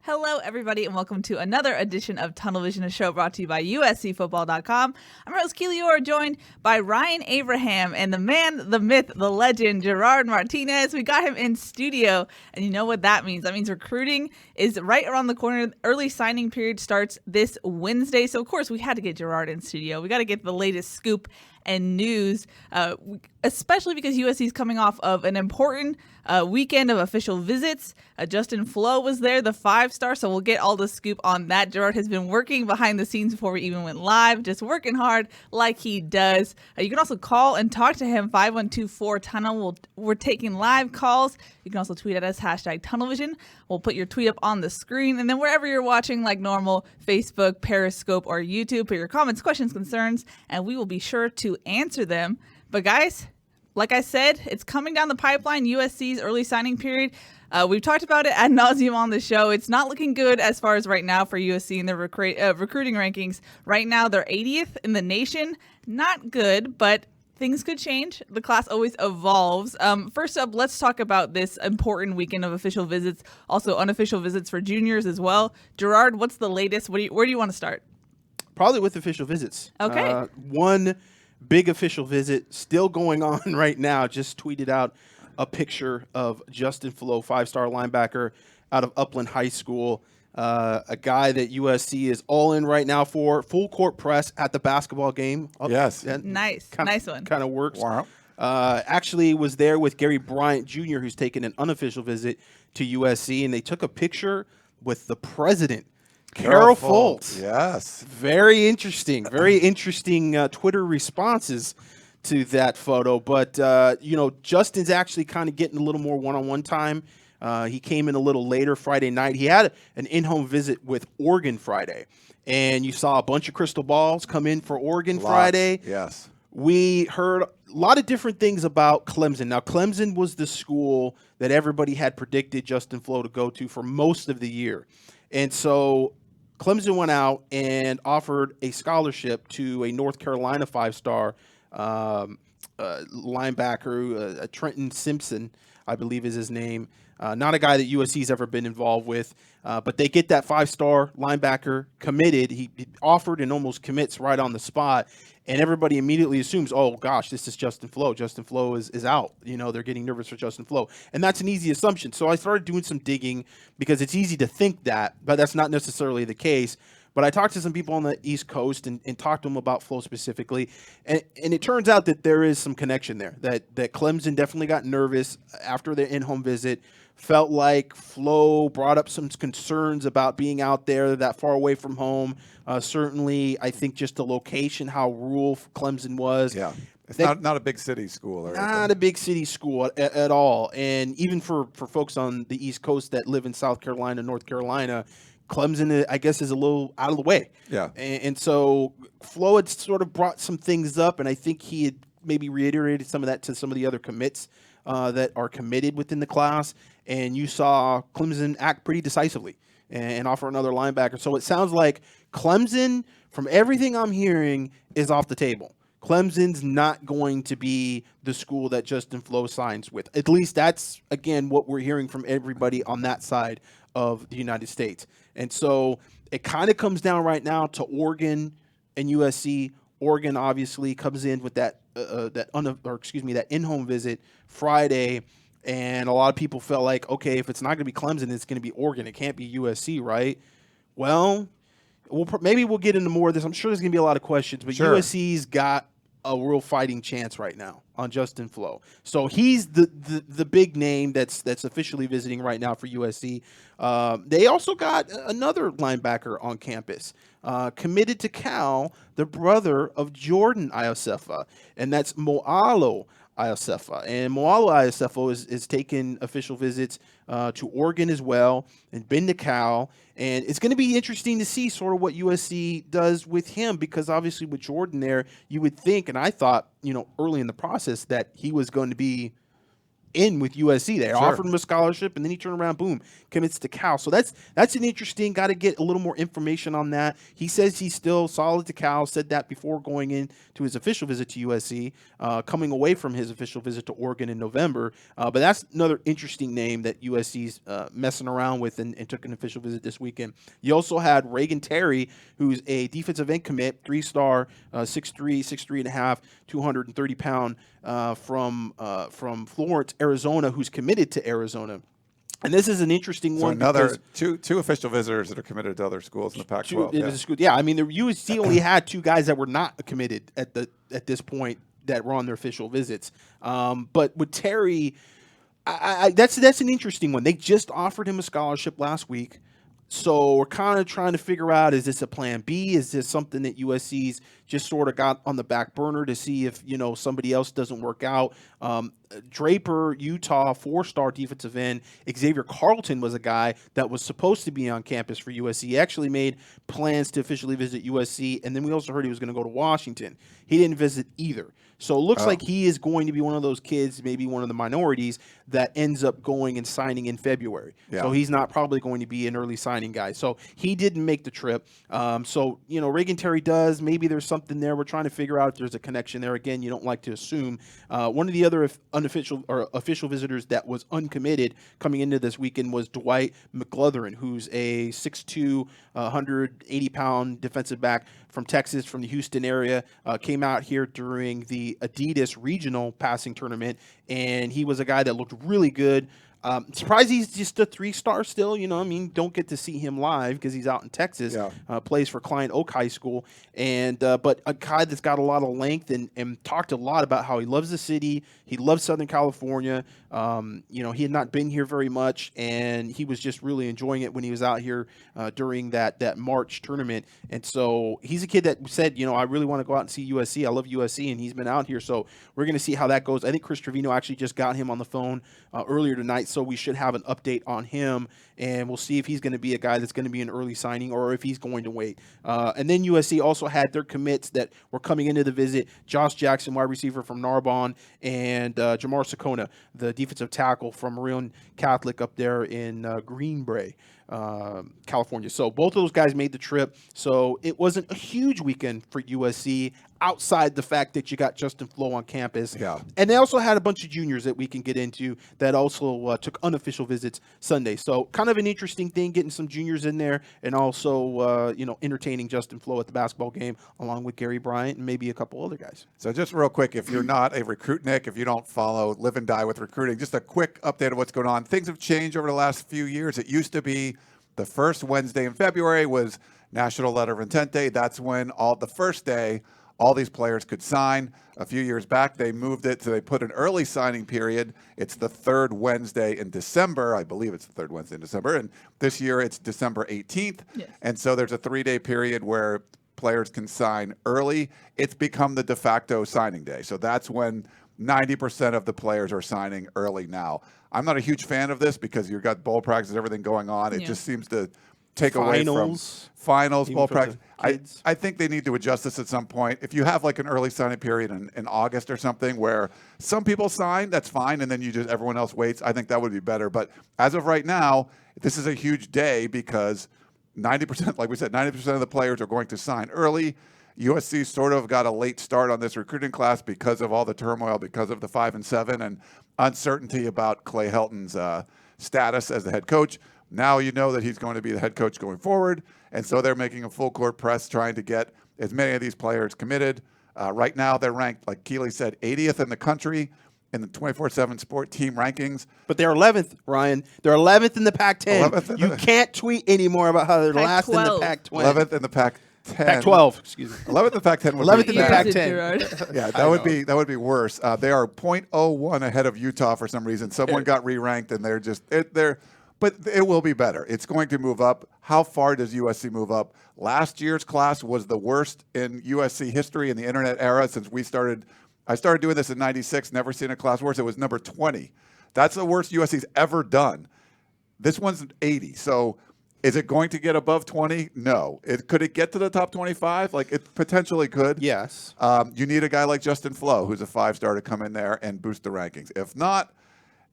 Hello, everybody, and welcome to another edition of Tunnel Vision, a show brought to you by USCFootball.com. I'm your host, Keely, Eure, joined by Ryan Abraham and the man, the myth, the legend, Gerard Martinez. We got him in studio, and you know what that means. That means recruiting is right around the corner. Early signing period starts this Wednesday, so of course we had to get Gerard in studio. We got to get the latest scoop and news, especially because USC is coming off of an important weekend of official visits. Justin Flo was there, the 5-star, so we'll get all the scoop on that. Gerard has been working behind the scenes before we even went live, just working hard like he does. You can also call and talk to him, 5124-TUNNEL. We're taking live calls. You can also tweet at us, #TunnelVision. We'll put your tweet up on the screen, and then wherever you're watching, like normal, Facebook, Periscope, or YouTube, put your comments, questions, concerns, and we will be sure to answer them. But guys, like I said, it's coming down the pipeline, USC's early signing period. We've talked about it ad nauseum on the show. It's not looking good as far as right now for USC in their recruiting rankings. Right now, they're 80th in the nation. Not good, but things could change. The class always evolves. First up, let's talk about this important weekend of official visits, also unofficial visits for juniors as well. Gerard, what's the latest? Where do you want to start? Probably with official visits. Okay. One big official visit still going on right now. Just tweeted out a picture of Justin Flo, 5-star linebacker out of Upland High School. A guy that USC is all in right now for. Full court press at the basketball game. Yes. Nice one. Kind of works. Wow. Actually was there with Gary Bryant Jr., who's taken an unofficial visit to USC, and they took a picture with the president, Carol Fultz. Yes. Very interesting Twitter responses to that photo. But, Justin's actually kind of getting a little more one-on-one time. He came in a little later Friday night. He had an in-home visit with Oregon Friday, and you saw a bunch of crystal balls come in for Oregon Friday. Yes. We heard a lot of different things about Clemson. Now, Clemson was the school that everybody had predicted Justin Flo to go to for most of the year. And so Clemson went out and offered a scholarship to a North Carolina 5-star linebacker, Trenton Simpson, I believe is his name. Not a guy that USC's ever been involved with, but they get that 5-star linebacker committed. He offered and almost commits right on the spot, and everybody immediately assumes, oh, gosh, this is Justin Flo. Justin Flo is out. They're getting nervous for Justin Flo, and that's an easy assumption. So I started doing some digging because it's easy to think that, but that's not necessarily the case. But I talked to some people on the East Coast and talked to them about Flo specifically. And it turns out that there is some connection there, that Clemson definitely got nervous after their in-home visit, felt like Flo brought up some concerns about being out there that far away from home. Certainly, I think just the location, how rural Clemson was. Yeah. It's not a big city school. Or not a big city school at all. And even for folks on the East Coast that live in South Carolina, North Carolina, Clemson, I guess, is a little out of the way. Yeah. And so Flo had sort of brought some things up, and I think he had maybe reiterated some of that to some of the other commits that are committed within the class. And you saw Clemson act pretty decisively and offer another linebacker. So it sounds like Clemson, from everything I'm hearing, is off the table. Clemson's not going to be the school that Justin Flo signs with. At least that's, again, what we're hearing from everybody on that side of the United States. And so it kind of comes down right now to Oregon and USC. Oregon obviously comes in with that in-home visit Friday, and a lot of people felt like, okay, if it's not going to be Clemson, it's going to be Oregon. It can't be USC, right? Well, maybe we'll get into more of this. I'm sure there's going to be a lot of questions, but sure. USC's got a real fighting chance right now on Justin Flo. So he's the big name that's officially visiting right now for USC. They also got another linebacker on campus, committed to Cal, the brother of Jordan Iosefa, and that's Moalo Iosefa. And Moalo Iosefa is taking official visits to Oregon as well and been to Cal. And it's going to be interesting to see sort of what USC does with him, because obviously with Jordan there, you would think, and I thought, early in the process that he was going to be in with USC. They offered him a scholarship, and then he turned around, boom, commits to Cal. So that's an interesting, got to get a little more information on that. He says he's still solid to Cal, said that before going in to his official visit to USC, coming away from his official visit to Oregon in November. But that's another interesting name that USC's messing around with and took an official visit this weekend. You also had Reagan Terry, who's a defensive end commit, 3-star, 6'3", 6'3.5", 230-pound, from Florence, Arizona, who's committed to Arizona. And this is an interesting one. Another two official visitors that are committed to other schools in the Pac-12. Yeah, I mean, the USC only had 2 guys that were not committed at this point that were on their official visits. But with Terry, that's an interesting one. They just offered him a scholarship last week. So we're kind of trying to figure out, is this a plan B? Is this something that USC's just sort of got on the back burner to see if, somebody else doesn't work out? Draper, Utah, 4-star defensive end, Xavier Carlton was a guy that was supposed to be on campus for USC. He actually made plans to officially visit USC, and then we also heard he was going to go to Washington. He didn't visit either. So it looks like he is going to be one of those kids, maybe one of the minorities, that ends up going and signing in February. Yeah. So he's not probably going to be an early signing guy. So he didn't make the trip. Reagan Terry does. Maybe there's something there. We're trying to figure out if there's a connection there. Again, you don't like to assume. One of the other unofficial or official visitors that was uncommitted coming into this weekend was Dwight McLutheran, who's a 6'2", 180-pound defensive back from Texas, from the Houston area, came out here during the Adidas regional passing tournament, and he was a guy that looked really good. Surprised he's just a 3-star still. Don't get to see him live because he's out in Texas. Yeah. Plays for Klein Oak High School, and but a guy that's got a lot of length and talked a lot about how he loves the city. He loves Southern California. He had not been here very much, and he was just really enjoying it when he was out here during that March tournament. And so he's a kid that said, I really want to go out and see USC. I love USC, and he's been out here. So we're going to see how that goes. I think Chris Trevino actually just got him on the phone earlier tonight, so we should have an update on him, and we'll see if he's going to be a guy that's going to be an early signing or if he's going to wait. And then USC also had their commits that were coming into the visit: Josh Jackson, wide receiver from Narbonne, and Jamar Sakona, the defensive tackle from Marion Catholic up there in Greenbrae, California. So both of those guys made the trip. So it wasn't a huge weekend for USC outside the fact that you got Justin Flo on campus. Yeah. And they also had a bunch of juniors that we can get into that also took unofficial visits Sunday. So kind of an interesting thing, getting some juniors in there and also, entertaining Justin Flo at the basketball game along with Gary Bryant and maybe a couple other guys. So just real quick, if you're not a recruit, Nick, if you don't follow Live and Die with recruiting, just a quick update of what's going on. Things have changed over the last few years. It used to be the first Wednesday in February was National Letter of Intent Day. That's when the first day all these players could sign. A few years back, they moved it, so they put an early signing period. It's the third Wednesday in December. I believe it's the third Wednesday in December. And this year, it's December 18th. Yes. And so there's a 3-day period where players can sign early. It's become the de facto signing day. So that's when 90% of the players are signing early now. I'm not a huge fan of this because you've got bowl practice, everything going on. It just seems to take away from finals, bowl practice. I think they need to adjust this at some point. If you have like an early signing period in August or something where some people sign, that's fine, and then everyone else waits. I think that would be better. But as of right now, this is a huge day because 90%, like we said, 90% of the players are going to sign early. USC sort of got a late start on this recruiting class because of all the turmoil, because of the 5 and 7 and uncertainty about Clay Helton's status as the head coach. Now you know that he's going to be the head coach going forward, and so they're making a full-court press trying to get as many of these players committed. Right now they're ranked, like Keely said, 80th in the country in the 24/7 Sport team rankings. But they're 11th, Ryan. They're 11th in the Pac-10. You can't tweet anymore about how they're last in the Pac-12. 11th in the Pac. Pac-10. Pac-12, excuse me. 11th and Pac-10 would 11th be in the bad. Pac-10. Gerard. Yeah, that would be worse. They are 0.01 ahead of Utah for some reason. Someone got re-ranked, and but it will be better. It's going to move up. How far does USC move up? Last year's class was the worst in USC history in the internet era since we started. I started doing this in '96. Never seen a class worse. It was number 20. That's the worst USC's ever done. This one's 80. So is it going to get above 20? No. Could it get to the top 25? Like, it potentially could. Yes. You need a guy like Justin Flo, who's a 5-star, to come in there and boost the rankings. If not,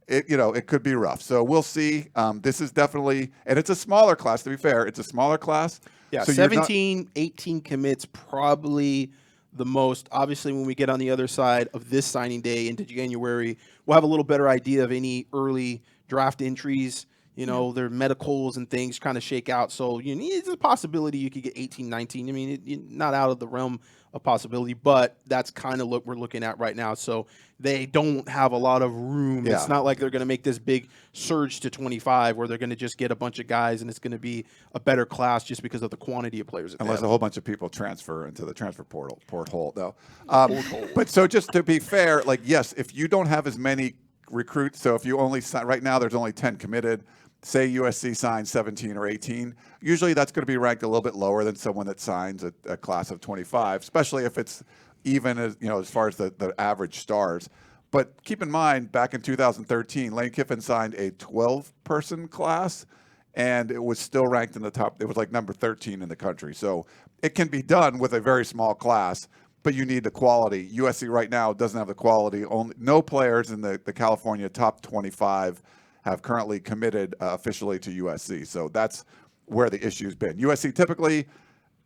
it could be rough. So we'll see. This is definitely, and it's a smaller class, to be fair. It's a smaller class. Yeah, so 17, 18 commits, probably the most. Obviously, when we get on the other side of this signing day into January, we'll have a little better idea of any early draft entries. Their medicals and things kind of shake out. So it's a possibility you could get 18, 19. I mean, not out of the realm of possibility, but that's kind of what we're looking at right now. So they don't have a lot of room. Yeah. It's not like they're going to make this big surge to 25 where they're going to just get a bunch of guys and it's going to be a better class just because of the quantity of players. Unless a whole bunch of people transfer into the transfer porthole, though. But so just to be fair, yes, if you don't have as many recruits, so if you only sign, right now there's only 10 committed. Say USC signs 17 or 18, usually that's going to be ranked a little bit lower than someone that signs a class of 25, especially if it's even as far as the average stars. But keep in mind, back in 2013, Lane Kiffin signed a 12-person class, and it was still ranked in the top. It was like number 13 in the country. So it can be done with a very small class, but you need the quality. USC right now doesn't have the quality. No players in the California top 25 have currently committed officially to USC. So that's where the issue's been. USC typically,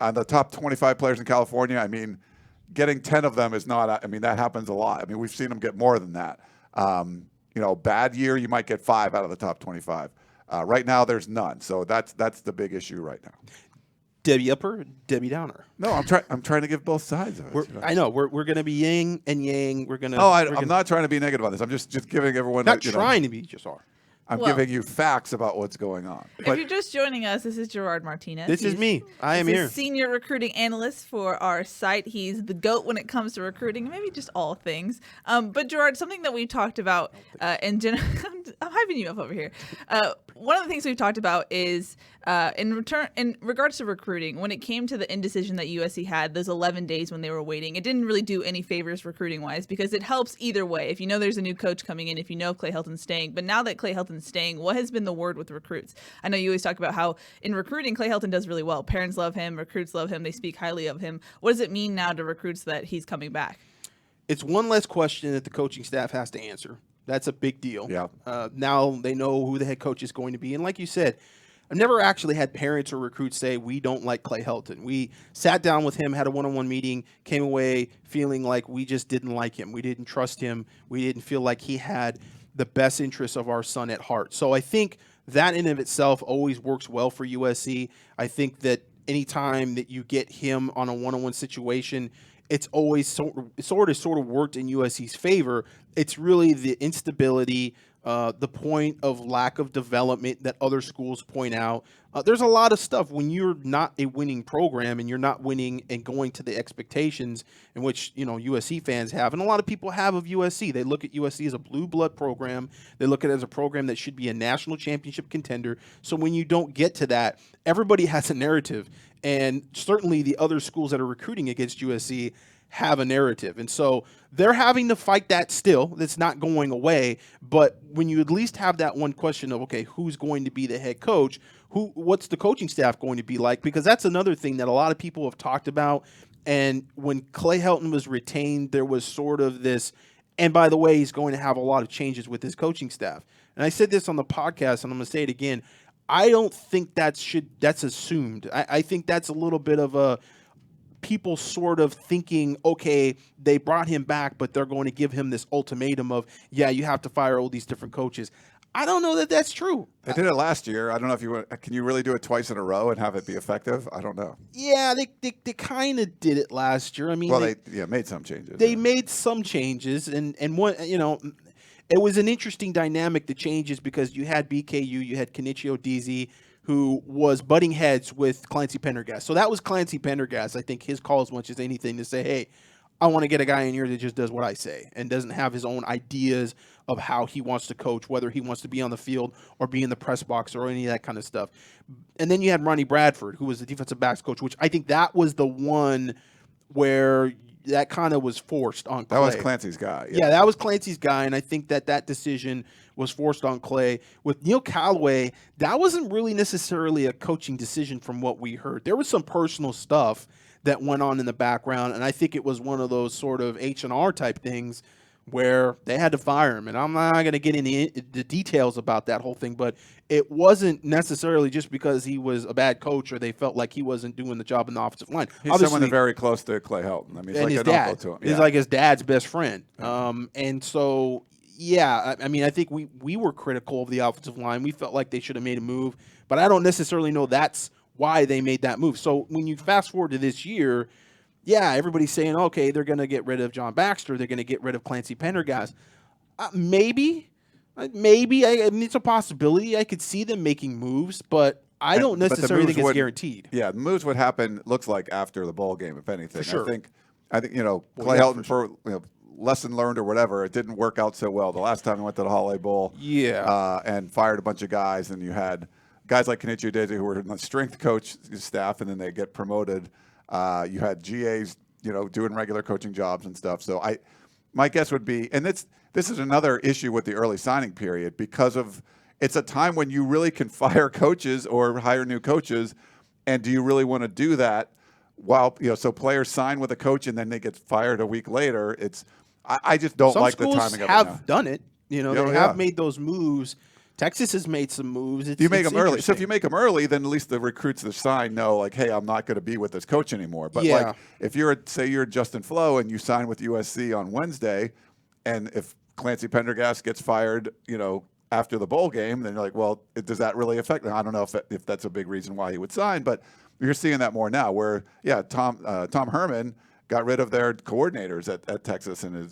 on the top 25 players in California, getting 10 of them is not, that happens a lot. We've seen them get more than that. Bad year, you might get 5 out of the top 25. Right now, there's none. So that's the big issue right now. Debbie upper, Debbie downer. No, I'm trying to give both sides of it. I know we're going to be yin and yang. We're going to. I'm not trying to be negative on this. I'm just giving everyone. Not trying to be, just are. I'm giving you facts about what's going on. If you're just joining us, this is Gerard Martinez. This is me. I am here. Senior recruiting analyst for our site. He's the GOAT when it comes to recruiting, maybe just all things. But Gerard, something that we talked about in general, I'm hyping you up over here. One of the things we've talked about is in regards to recruiting, when it came to the indecision that USC had, those 11 days when they were waiting, it didn't really do any favors recruiting-wise because it helps either way. If you know there's a new coach coming in, if you know if Clay Helton's staying. But now that Clay Helton's staying, what has been the word with recruits? I know you always talk about how in recruiting, Clay Helton does really well. Parents love him, recruits love him, they speak highly of him. What does it mean now to recruits that he's coming back? It's one less question that the coaching staff has to answer. That's a big deal. Yeah. Now they know who the head coach is going to be. And like you said, I've never actually had parents or recruits say, we don't like Clay Helton. We sat down with him, had a one-on-one meeting, came away feeling like we just didn't like him. We didn't trust him. We didn't feel like he had the best interests of our son at heart. So I think that in of itself always works well for USC. I think that anytime that you get him on a one-on-one situation, it's always sort of worked in USC's favor. It's really the instability, the point of lack of development that other schools point out. There's a lot of stuff when you're not a winning program and you're not winning and going to the expectations in which, USC fans have. And a lot of people have of USC. They look at USC as a blue blood program. They look at it as a program that should be a national championship contender. So when you don't get to that, everybody has a narrative. And certainly the other schools that are recruiting against USC have a narrative. And so they're having to fight that still. That's not going away. But when you at least have that one question of, okay, who's going to be the head coach? What's the coaching staff going to be like? Because that's another thing that a lot of people have talked about. And when Clay Helton was retained, there was sort of this, and by the way, he's going to have a lot of changes with his coaching staff. And I said this on the podcast, and I'm going to say it again. I don't think that's assumed. I think that's a little bit of a people sort of thinking, okay, they brought him back, but they're going to give him this ultimatum of, yeah, you have to fire all these different coaches. I don't know that that's true. They did it last year. I don't know if can you really do it twice in a row and have it be effective? I don't know. Yeah, they kind of did it last year. I mean, they made some changes. They made some changes, and one, it was an interesting dynamic, the changes, because you had BKU, you had Kenichi Odeze, who was butting heads with Clancy Pendergast. So that was Clancy Pendergast, I think, his call as much as anything to say, hey, I want to get a guy in here that just does what I say and doesn't have his own ideas of how he wants to coach, whether he wants to be on the field or be in the press box or any of that kind of stuff. And then you had Ronnie Bradford, who was the defensive backs coach, which I think that was the one where that kind of was forced on Clay. That was Clancy's guy. Yeah, that was Clancy's guy, and I think that decision was forced on Clay. With Neil Callaway, that wasn't really necessarily a coaching decision from what we heard. There was some personal stuff that went on in the background, and I think it was one of those sort of H&R type things where they had to fire him. And I'm not going to get into the details about that whole thing, but it wasn't necessarily just because he was a bad coach or they felt like he wasn't doing the job in the offensive line. He's someone very close to Clay Helton. I mean, he's like an uncle to him. He's like his dad's best friend. And so, yeah, I mean, I think we were critical of the offensive line. We felt like they should have made a move, but I don't necessarily know that's why they made that move. So when you fast forward to this year, yeah, everybody's saying, okay, they're going to get rid of John Baxter. They're going to get rid of Clancy Pendergast. Maybe. I mean, it's a possibility. I could see them making moves, but I don't necessarily think it's guaranteed. Yeah, the moves would happen, looks like, after the bowl game, if anything. For sure. I think Clay Helton, for lesson learned or whatever, it didn't work out so well the last time he went to the Holiday Bowl. Yeah. And fired a bunch of guys, and you had guys like Kenichi Udeze who were in the strength coach staff, and then they get promoted. You had GAs, doing regular coaching jobs and stuff. So my guess would be, and this is another issue with the early signing period because of it's a time when you really can fire coaches or hire new coaches, and do you really want to do that while so players sign with a coach and then they get fired a week later? I just don't like the timing of it. Some schools have done it. They have made those moves. Texas has made some moves. You make them early. So if you make them early, then at least the recruits that sign know, like, hey, I'm not going to be with this coach anymore. But like, if say you're Justin Flo and you sign with USC on Wednesday, and if Clancy Pendergast gets fired, after the bowl game, then you're like, well, does that really affect him? I don't know if that's a big reason why he would sign, but you're seeing that more now. Where Tom Herman got rid of their coordinators at Texas and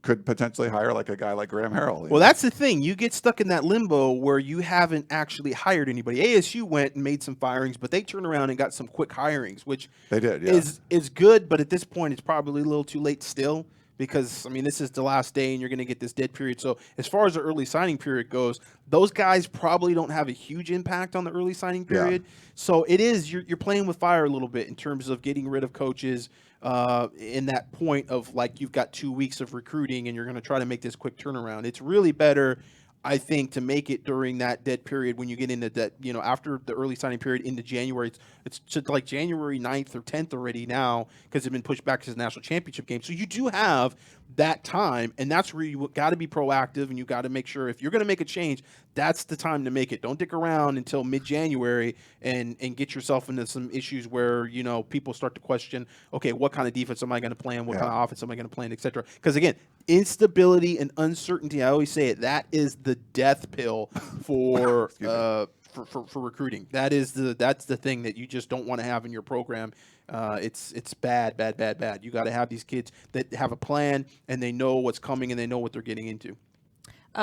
could potentially hire like a guy like Graham Harrell. Well, that's the thing. You get stuck in that limbo where you haven't actually hired anybody. ASU went and made some firings, but they turned around and got some quick hirings, which they did, is good, but at this point it's probably a little too late still because, I mean, this is the last day and you're going to get this dead period. So as far as the early signing period goes, those guys probably don't have a huge impact on the early signing period. Yeah. So it is, you're playing with fire a little bit in terms of getting rid of coaches, in that point of like you've got 2 weeks of recruiting and you're going to try to make this quick turnaround. It's really better, I think, to make it during that dead period when you get into that, after the early signing period into January. It's like January 9th or 10th already now because it's been pushed back to the national championship game. So you do have that time, and that's where you got to be proactive and you got to make sure if you're going to make a change, that's the time to make it. Don't dick around until mid-January and get yourself into some issues where, people start to question, okay, what kind of defense am I going to play in? What kind of offense am I going to play in, et cetera? Because, again, instability and uncertainty, I always say it, that is the death pill for for recruiting. That's the thing that you just don't want to have in your program. It's bad. You got to have these kids that have a plan and they know what's coming and they know what they're getting into.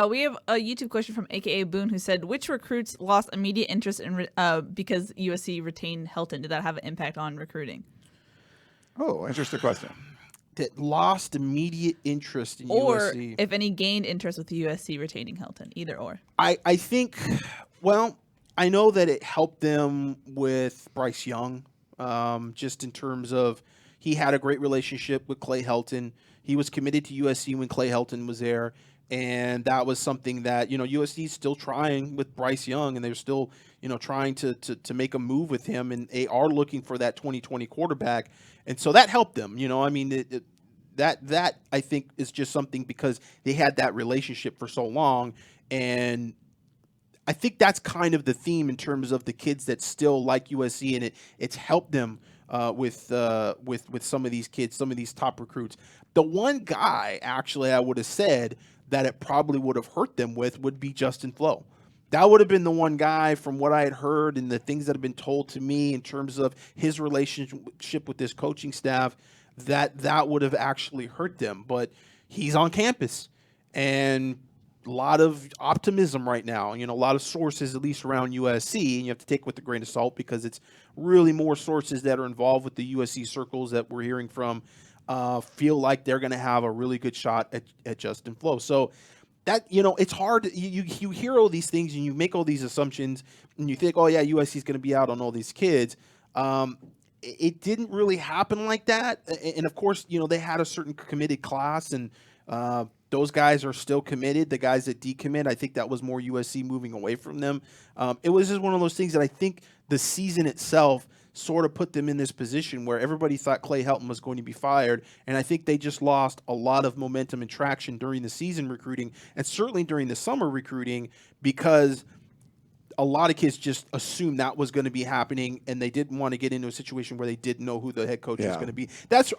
We have a YouTube question from AKA Boone who said, which recruits lost immediate interest in because USC retained Helton? Did that have an impact on recruiting? Oh, interesting question. That lost immediate interest in USC. Or if any gained interest with USC retaining Helton, either or. I think, well, I know that it helped them with Bryce Young, just in terms of he had a great relationship with Clay Helton. He was committed to USC when Clay Helton was there. And that was something that, USC is still trying with Bryce Young, and they're still, trying to make a move with him, and they are looking for that 2020 quarterback. And so that helped them, I mean, that I think is just something because they had that relationship for so long. And I think that's kind of the theme in terms of the kids that still like USC, and it's helped them with some of these kids, some of these top recruits. The one guy, actually, I would have said that it probably would have hurt them with would be Justin Flo. That would have been the one guy from what I had heard and the things that have been told to me in terms of his relationship with this coaching staff, that would have actually hurt them. But he's on campus, and lot of optimism right now. A lot of sources, at least around USC, and you have to take with a grain of salt because it's really more sources that are involved with the USC circles that we're hearing from feel like they're going to have a really good shot at Justin Flo. So that, it's hard. You hear all these things and you make all these assumptions and you think, oh, yeah, USC is going to be out on all these kids. It didn't really happen like that. And, of course, they had a certain committed class and those guys are still committed. The guys that decommit, I think that was more USC moving away from them. It was just one of those things that I think the season itself sort of put them in this position where everybody thought Clay Helton was going to be fired. And I think they just lost a lot of momentum and traction during the season recruiting and certainly during the summer recruiting because a lot of kids just assumed that was going to be happening and they didn't want to get into a situation where they didn't know who the head coach was going to be.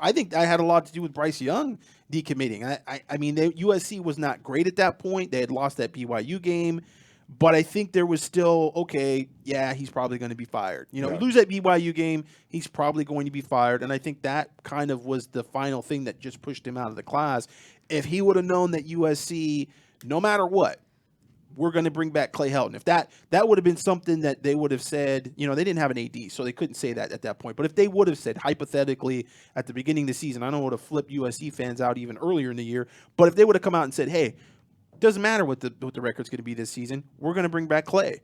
I think that had a lot to do with Bryce Young decommitting. I mean, USC was not great at that point. They had lost that BYU game. But I think there was still, okay, yeah, he's probably going to be fired. Lose that BYU game, he's probably going to be fired. And I think that kind of was the final thing that just pushed him out of the class. If he would have known that USC, no matter what, we're going to bring back Clay Helton. If that would have been something that they would have said, they didn't have an AD, so they couldn't say that at that point. But if they would have said, hypothetically, at the beginning of the season, I know it would have flipped USC fans out even earlier in the year. But if they would have come out and said, hey, doesn't matter what the record's going to be this season. We're going to bring back Clay.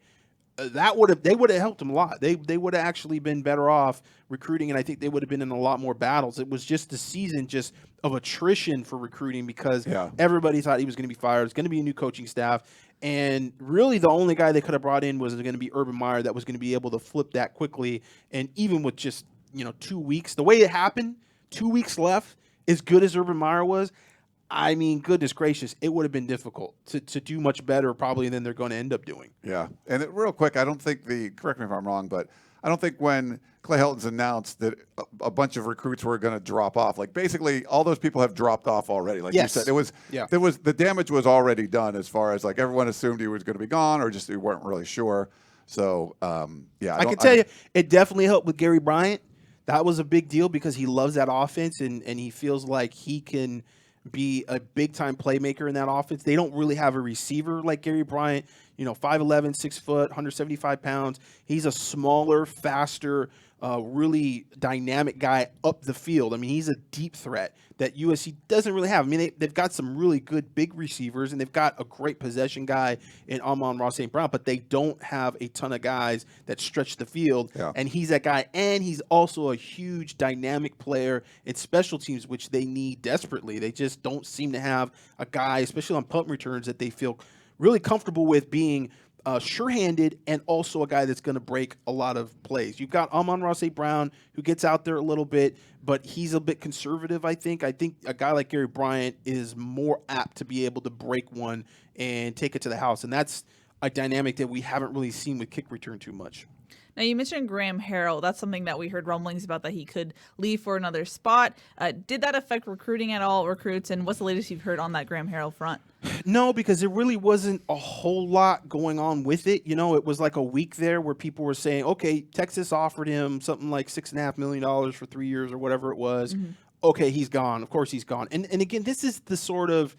They would have helped them a lot. They would have actually been better off recruiting, and I think they would have been in a lot more battles. It was just the season just of attrition for recruiting because everybody thought he was going to be fired. It's going to be a new coaching staff, and really the only guy they could have brought in was going to be Urban Meyer that was going to be able to flip that quickly. And even with just 2 weeks, the way it happened, 2 weeks left, as good as Urban Meyer was. I mean, goodness gracious, it would have been difficult to do much better probably than they're going to end up doing. Yeah. And real quick, I don't think correct me if I'm wrong, but I don't think when Clay Helton's announced that a bunch of recruits were going to drop off, like basically all those people have dropped off already. Like you said, the damage was already done as far as like everyone assumed he was going to be gone or just they weren't really sure. So, I can tell you, it definitely helped with Gary Bryant. That was a big deal because he loves that offense and he feels like he can be a big-time playmaker in that offense. They don't really have a receiver like Gary Bryant, 5'11", 6 foot, 175 pounds. He's a smaller, faster, really dynamic guy up the field. I mean, he's a deep threat that USC doesn't really have. I mean, they've got some really good big receivers, and they've got a great possession guy in Amon-Ra St. Brown, but they don't have a ton of guys that stretch the field, and he's that guy. And he's also a huge dynamic player in special teams, which they need desperately. They just don't seem to have a guy, especially on punt returns, that they feel really comfortable with being sure-handed and also a guy that's going to break a lot of plays. You've got Amon-Ra St. Brown who gets out there a little bit, but he's a bit conservative, I think. I think a guy like Gary Bryant is more apt to be able to break one and take it to the house, and that's a dynamic that we haven't really seen with kick return too much. Now, you mentioned Graham Harrell. That's something that we heard rumblings about, that he could leave for another spot. Did that affect recruiting at all, recruits? And what's the latest you've heard on that Graham Harrell front? No, because there really wasn't a whole lot going on with it. It was like a week there where people were saying, okay, Texas offered him something like $6.5 million for 3 years or whatever it was. Mm-hmm. Okay, he's gone. Of course he's gone. And again, this is the sort of,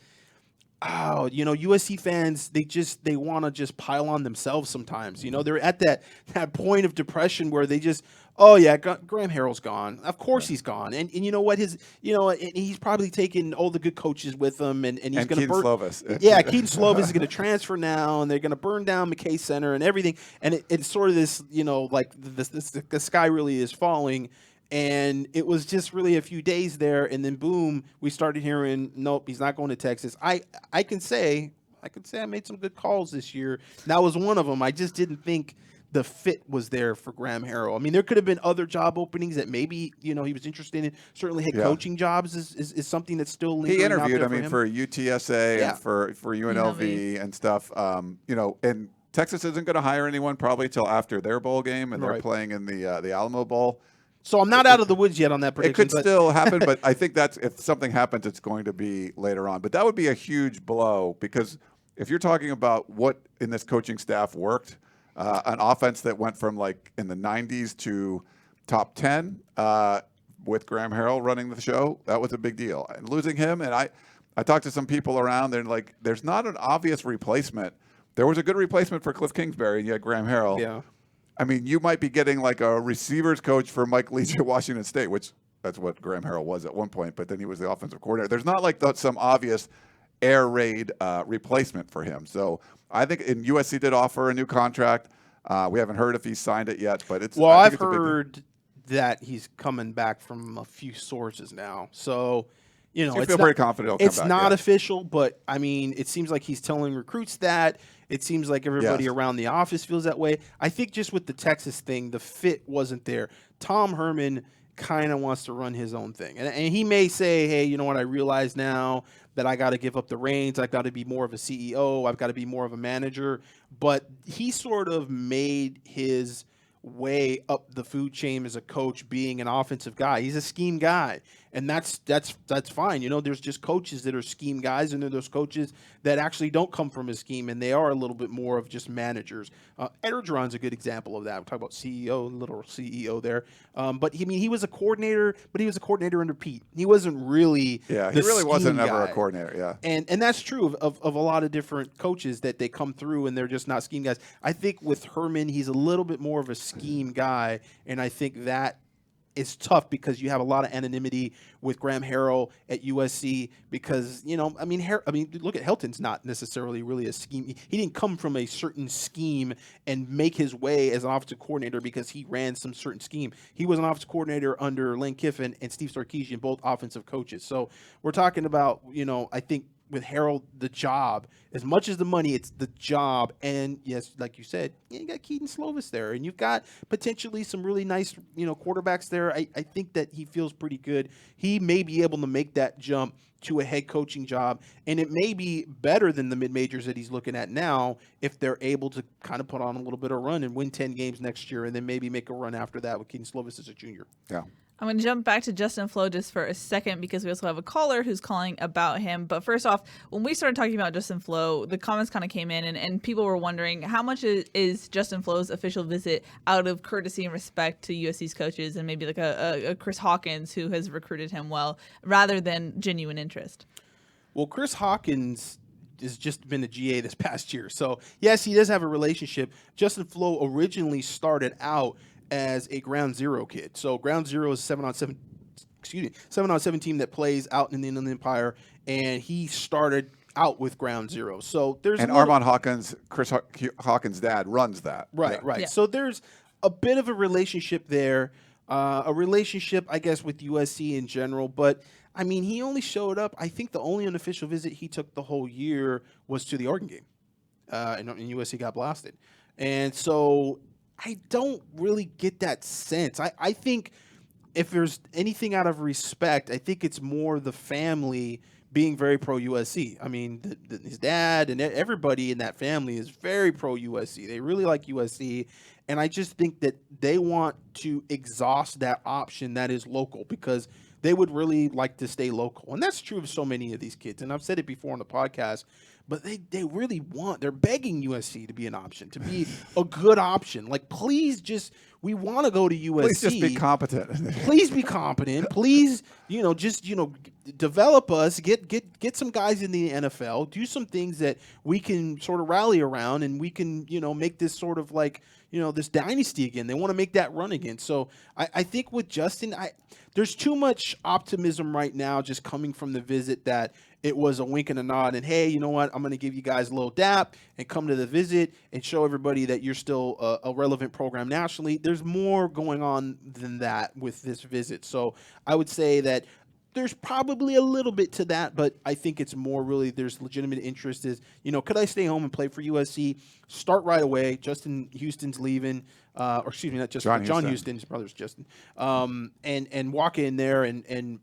USC fans, they want to just pile on themselves sometimes. They're at that point of depression where they just, oh yeah, Graham Harrell's gone. Of course he's gone. And you know what? He's probably taken all the good coaches with him, and he's going to burn. Slovis. Yeah, Keaton Slovis is going to transfer now, and they're going to burn down McKay Center and everything. And it's sort of this, like the sky really is falling. And it was just really a few days there, and then boom, we started hearing, nope, he's not going to Texas. I can say I made some good calls this year. That was one of them. I just didn't think the fit was there for Graham Harrell. I mean, there could have been other job openings that maybe he was interested in. Certainly, head coaching jobs is something that's still lingering. He interviewed, out there for UTSA and for UNLV and stuff. And Texas isn't going to hire anyone probably till after their bowl game, and they're playing in the Alamo Bowl. So I'm not out of the woods yet on that prediction. It could still happen, but I think if something happens, it's going to be later on. But that would be a huge blow, because if you're talking about what in this coaching staff worked, an offense that went from like in the 90s to top 10 with Graham Harrell running the show, that was a big deal. And losing him, and I talked to some people around there, and like, there's not an obvious replacement. There was a good replacement for Cliff Kingsbury, and you had Graham Harrell. Yeah. I mean, you might be getting like a receivers coach for Mike Leach at Washington State, which that's what Graham Harrell was at one point, but then he was the offensive coordinator. There's not like some obvious air raid replacement for him. So I think USC did offer a new contract. We haven't heard if he signed it yet, but it's. Well, I I've think it's a big heard that he's coming back from a few sources now. So, you know, So you it's feel not, pretty confident he'll come it's back, not yeah. official, but I mean, it seems like he's telling recruits that. It seems like everybody Yes. around the office feels that way. I think just with the Texas thing, the fit wasn't there. Tom Herman kind of wants to run his own thing. And he may say, hey, you know what, I realize now that I got to give up the reins. I've got to be more of a CEO. I've got to be more of a manager. But he sort of made his way up the food chain as a coach, being an offensive guy. He's a scheme guy, and that's fine. You know, there's just coaches that are scheme guys, and then there's coaches that actually don't come from a scheme, and they are a little bit more of just managers. Ergeron's a good example of that. We talk about CEO, little CEO there. But he was a coordinator, but he was a coordinator under Pete. He wasn't really Yeah, he the really wasn't scheme ever a guy. coordinator. Yeah. And that's true of a lot of different coaches that they come through and they're just not scheme guys. I think with Herman, he's a little bit more of a scheme guy, and I think that is tough because you have a lot of anonymity with Graham Harrell at USC because, you know, I mean, look at Helton's not necessarily really a scheme. He didn't come from a certain scheme and make his way as an offensive coordinator because he ran some certain scheme. He was an offensive coordinator under Lane Kiffin and Steve Sarkisian, both offensive coaches. So we're talking about, you know, I think with Harrell, the job, as much as the money, it's the job. And yes, like you said, you got Keaton Slovis there, and you've got potentially some really nice, you know, quarterbacks there. I think that he feels pretty good. He may be able to make that jump to a head coaching job, and it may be better than the mid-majors that he's looking at now if they're able to kind of put on a little bit of run and win 10 games next year, and then maybe make a run after that with Keaton Slovis as a junior. Yeah. I'm going to jump back to Justin Flo just for a second because we also have a caller who's calling about him. But first off, when we started talking about Justin Flo, the comments kind of came in and people were wondering how much is Justin Flo's official visit out of courtesy and respect to USC's coaches and maybe like a Chris Hawkins who has recruited him well rather than genuine interest. Well, Chris Hawkins has just been a GA this past year. So, yes, he does have a relationship. Justin Flo originally started out as a Ground Zero kid. So Ground Zero is 7-on-7 team that plays out in the Inland Empire, and he started out with Ground Zero. So there's Armand Hawkins, Chris Hawkins' dad, runs that. Right. Yeah. So there's a bit of a relationship there, a relationship, I guess, with USC in general. But, I mean, he only showed up. I think the only unofficial visit he took the whole year was to the Oregon game, and USC got blasted. And so I don't really get that sense. I think if there's anything out of respect, I think it's more the family being very pro-USC. I mean, his dad and everybody in that family is very pro-USC. They really like USC, and I just think that they want to exhaust that option that is local because they would really like to stay local. And that's true of so many of these kids, and I've said it before on the podcast, but they really they're begging USC to be an option, to be a good option. Like, please we want to go to USC. Please just be competent. Please be competent. Please, develop us, get some guys in the NFL, do some things that we can sort of rally around, and we can, make this sort of like, this dynasty again. They want to make that run again. So I think with Justin, there's too much optimism right now just coming from the visit that it was a wink and a nod and, hey, you know what, I'm going to give you guys a little dap and come to the visit and show everybody that you're still a relevant program nationally. There's more going on than that with this visit. So I would say that there's probably a little bit to that, but I think it's more really there's legitimate interest is, could I stay home and play for USC? Start right away. Justin Houston's leaving, or excuse me, not Justin, John Houston, his brother's Justin, and walk in there and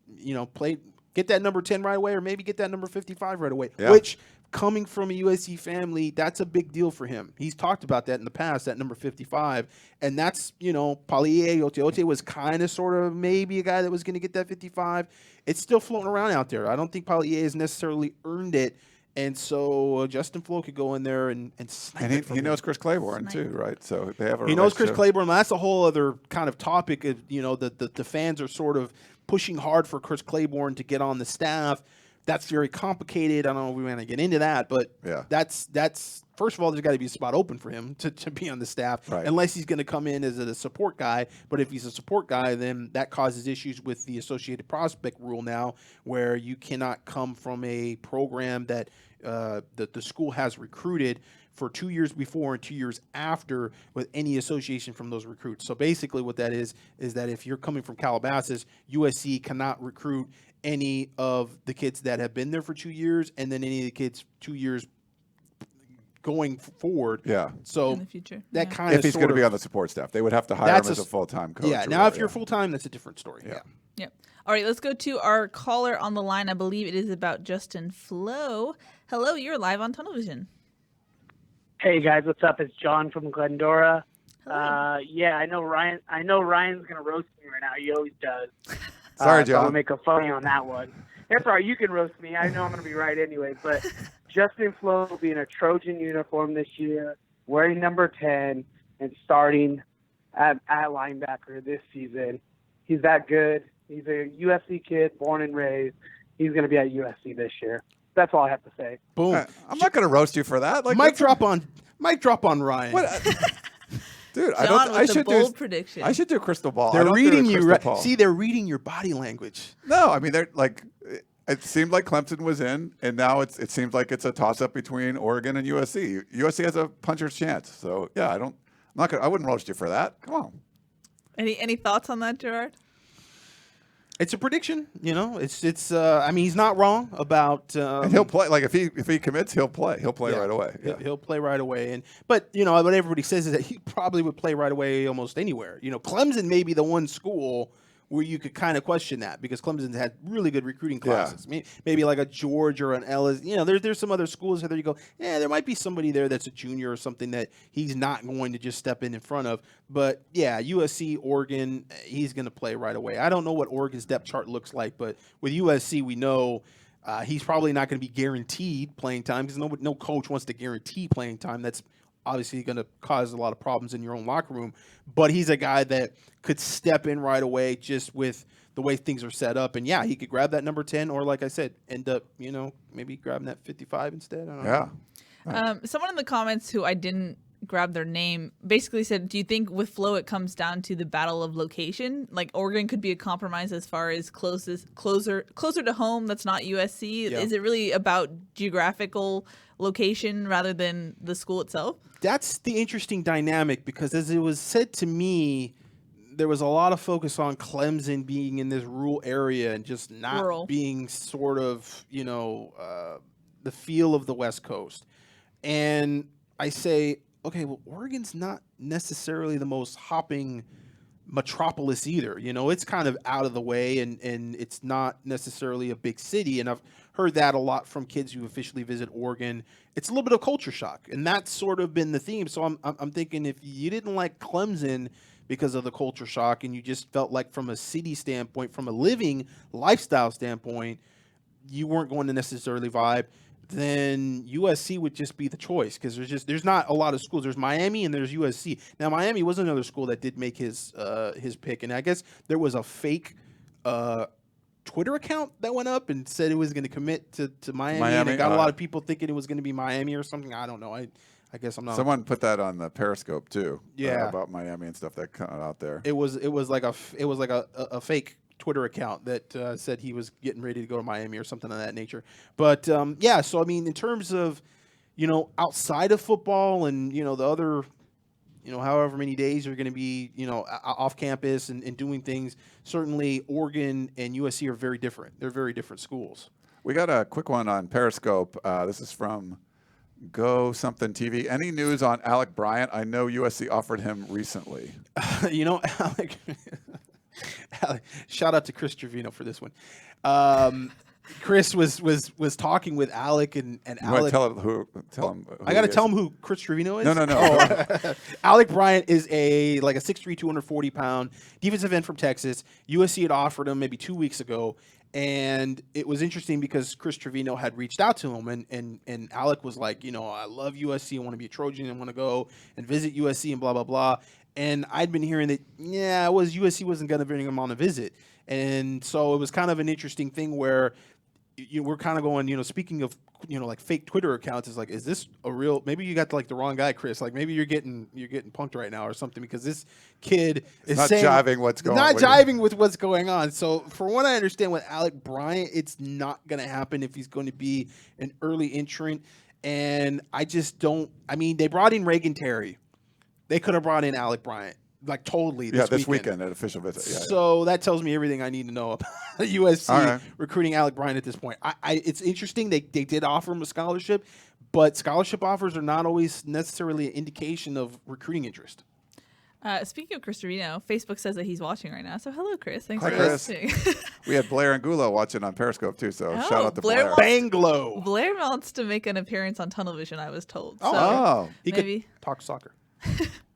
play. Get that number 10 right away, or maybe get that number 55 right away, which coming from a USC family, that's a big deal for him. He's talked about that in the past, that number 55. And that's, Paulie Ote was kind of sort of maybe a guy that was going to get that 55. It's still floating around out there. I don't think Paulie has necessarily earned it. And so Justin Flo could go in there and snipe it from he him. knows Chris Claiborne, too, right? So they have a He knows Chris relationship. Claiborne. That's a whole other kind of topic. The fans are sort of pushing hard for Chris Claiborne to get on the staff. That's very complicated. I don't know if we want to get into that, but that's first of all, there's got to be a spot open for him to be on the staff, unless he's going to come in as a support guy. But if he's a support guy, then that causes issues with the associated prospect rule now, where you cannot come from a program that the school has recruited for 2 years before and 2 years after with any association from those recruits. So basically what that is that if you're coming from Calabasas, USC cannot recruit any of the kids that have been there for 2 years, and then any of the kids 2 years going forward. Yeah. So in the future. that kind of if he's going to be on the support staff, they would have to hire him as a full-time coach. Yeah. Now, if you're full-time, that's a different story. Yeah. Yep. All right, let's go to our caller on the line. I believe it is about Justin Flo. Hello, you're live on Tunnel Vision. Hey guys, what's up? It's John from Glendora. Hello. Yeah, I know Ryan. I know Ryan's gonna roast me right now. He always does. Sorry, So I'm John. gonna make a funny on that one. That's all right. You can roast me. I know I'm gonna be right anyway. But Justin Flo will be in a Trojan uniform this year, wearing number 10, and starting at linebacker this season. He's that good. He's a USC kid, born and raised. He's gonna be at USC this year. That's all I have to say. Boom. I'm not going to roast you for that. Like, Mic drop on Ryan. What? Dude, John I with should the bold do. prediction. I should do crystal ball. I They're don't do reading a you. crystal ball. See, they're reading your body language. No, I mean they're like. It seemed like Clemson was in, and now it seems like it's a toss-up between Oregon and USC. USC has a puncher's chance. So yeah, I wouldn't roast you for that. Come on. Any thoughts on that, Gerard? It's a prediction, It's. I mean, he's not wrong about. And he'll play. Like if he commits, he'll play. He'll play right away. Yeah. He'll play right away. But what everybody says is that he probably would play right away almost anywhere. Clemson may be the one school where you could kind of question that, because Clemson's had really good recruiting classes. Maybe like a George or an Ellis. There's some other schools where you go, there might be somebody there that's a junior or something that he's not going to just step in front of. But, yeah, USC, Oregon, he's going to play right away. I don't know what Oregon's depth chart looks like, but with USC, we know he's probably not going to be guaranteed playing time, because no coach wants to guarantee playing time. That's obviously going to cause a lot of problems in your own locker room. But he's a guy that could step in right away just with the way things are set up. And, yeah, he could grab that number 10 or, like I said, end up, maybe grabbing that 55 instead. I don't know. Someone in the comments who I didn't grab their name basically said, do you think with Flo it comes down to the battle of location? Like Oregon could be a compromise as far as closer to home that's not USC. Yeah. Is it really about geographical location rather than the school itself? That's the interesting dynamic, because as it was said to me, there was a lot of focus on Clemson being in this rural area and just not being sort of, the feel of the West Coast. And I say, okay, well, Oregon's not necessarily the most hopping metropolis either. It's kind of out of the way, and it's not necessarily a big city. And I've heard that a lot from kids who officially visit Oregon. It's a little bit of culture shock, and that's sort of been the theme. So I'm thinking, if you didn't like Clemson because of the culture shock, and you just felt like from a city standpoint, from a living lifestyle standpoint, you weren't going to necessarily vibe, then USC would just be the choice, because there's not a lot of schools. There's Miami and there's USC. Now, Miami was another school that did make his pick, and I guess there was a fake Twitter account that went up and said it was going to commit to Miami, and it got a lot of people thinking it was going to be Miami or something. I don't know. I guess I'm not. Someone put that on the Periscope too. Yeah, about Miami and stuff that got out there. It was like a fake Twitter account that said he was getting ready to go to Miami or something of that nature. But yeah, so I mean, in terms of outside of football and the other however many days you're going to be off campus and doing things, certainly Oregon and USC are very different. They're very different schools. We got a quick one on Periscope. This is from Go Something TV. Any news on Alec Bryant? I know USC offered him recently. Alec. Shout out to Chris Trevino for this one. Chris was talking with Alec and Alec. Tell him who I got to tell him who Chris Trevino is. No. Oh. Alec Bryant is a 6'3", 240-pound defensive end from Texas. USC had offered him maybe 2 weeks ago, and it was interesting because Chris Trevino had reached out to him, and Alec was like, I love USC. I want to be a Trojan. I want to go and visit USC and blah blah blah. And I'd been hearing that, USC wasn't going to bring him on a visit. And so it was kind of an interesting thing where we're kind of going, speaking of, like fake Twitter accounts, is like, is this a real? Maybe you got like the wrong guy, Chris. Like maybe you're getting punked right now or something, because this kid is not saying, jiving what's going not on. jiving with what's going on. So for what I understand with Alec Bryant, it's not going to happen if he's going to be an early entrant. And I just don't. I mean, they brought in Reagan Terry. They could have brought in Alec Bryant. Like totally this weekend an official visit. Yeah, so that tells me everything I need to know about USC right. recruiting Alec Bryant at this point. It's interesting. They did offer him a scholarship, but scholarship offers are not always necessarily an indication of recruiting interest. Speaking of Chris Trevino, Facebook says that he's watching right now. So hello, Chris. Thanks Hi, for Chris. watching. We had Blair and Gulo watching on Periscope too, so Oh, shout out to Blair Blair. Banglo. Blair wants to make an appearance on Tunnel Vision, I was told. So Oh, He maybe. could talk soccer.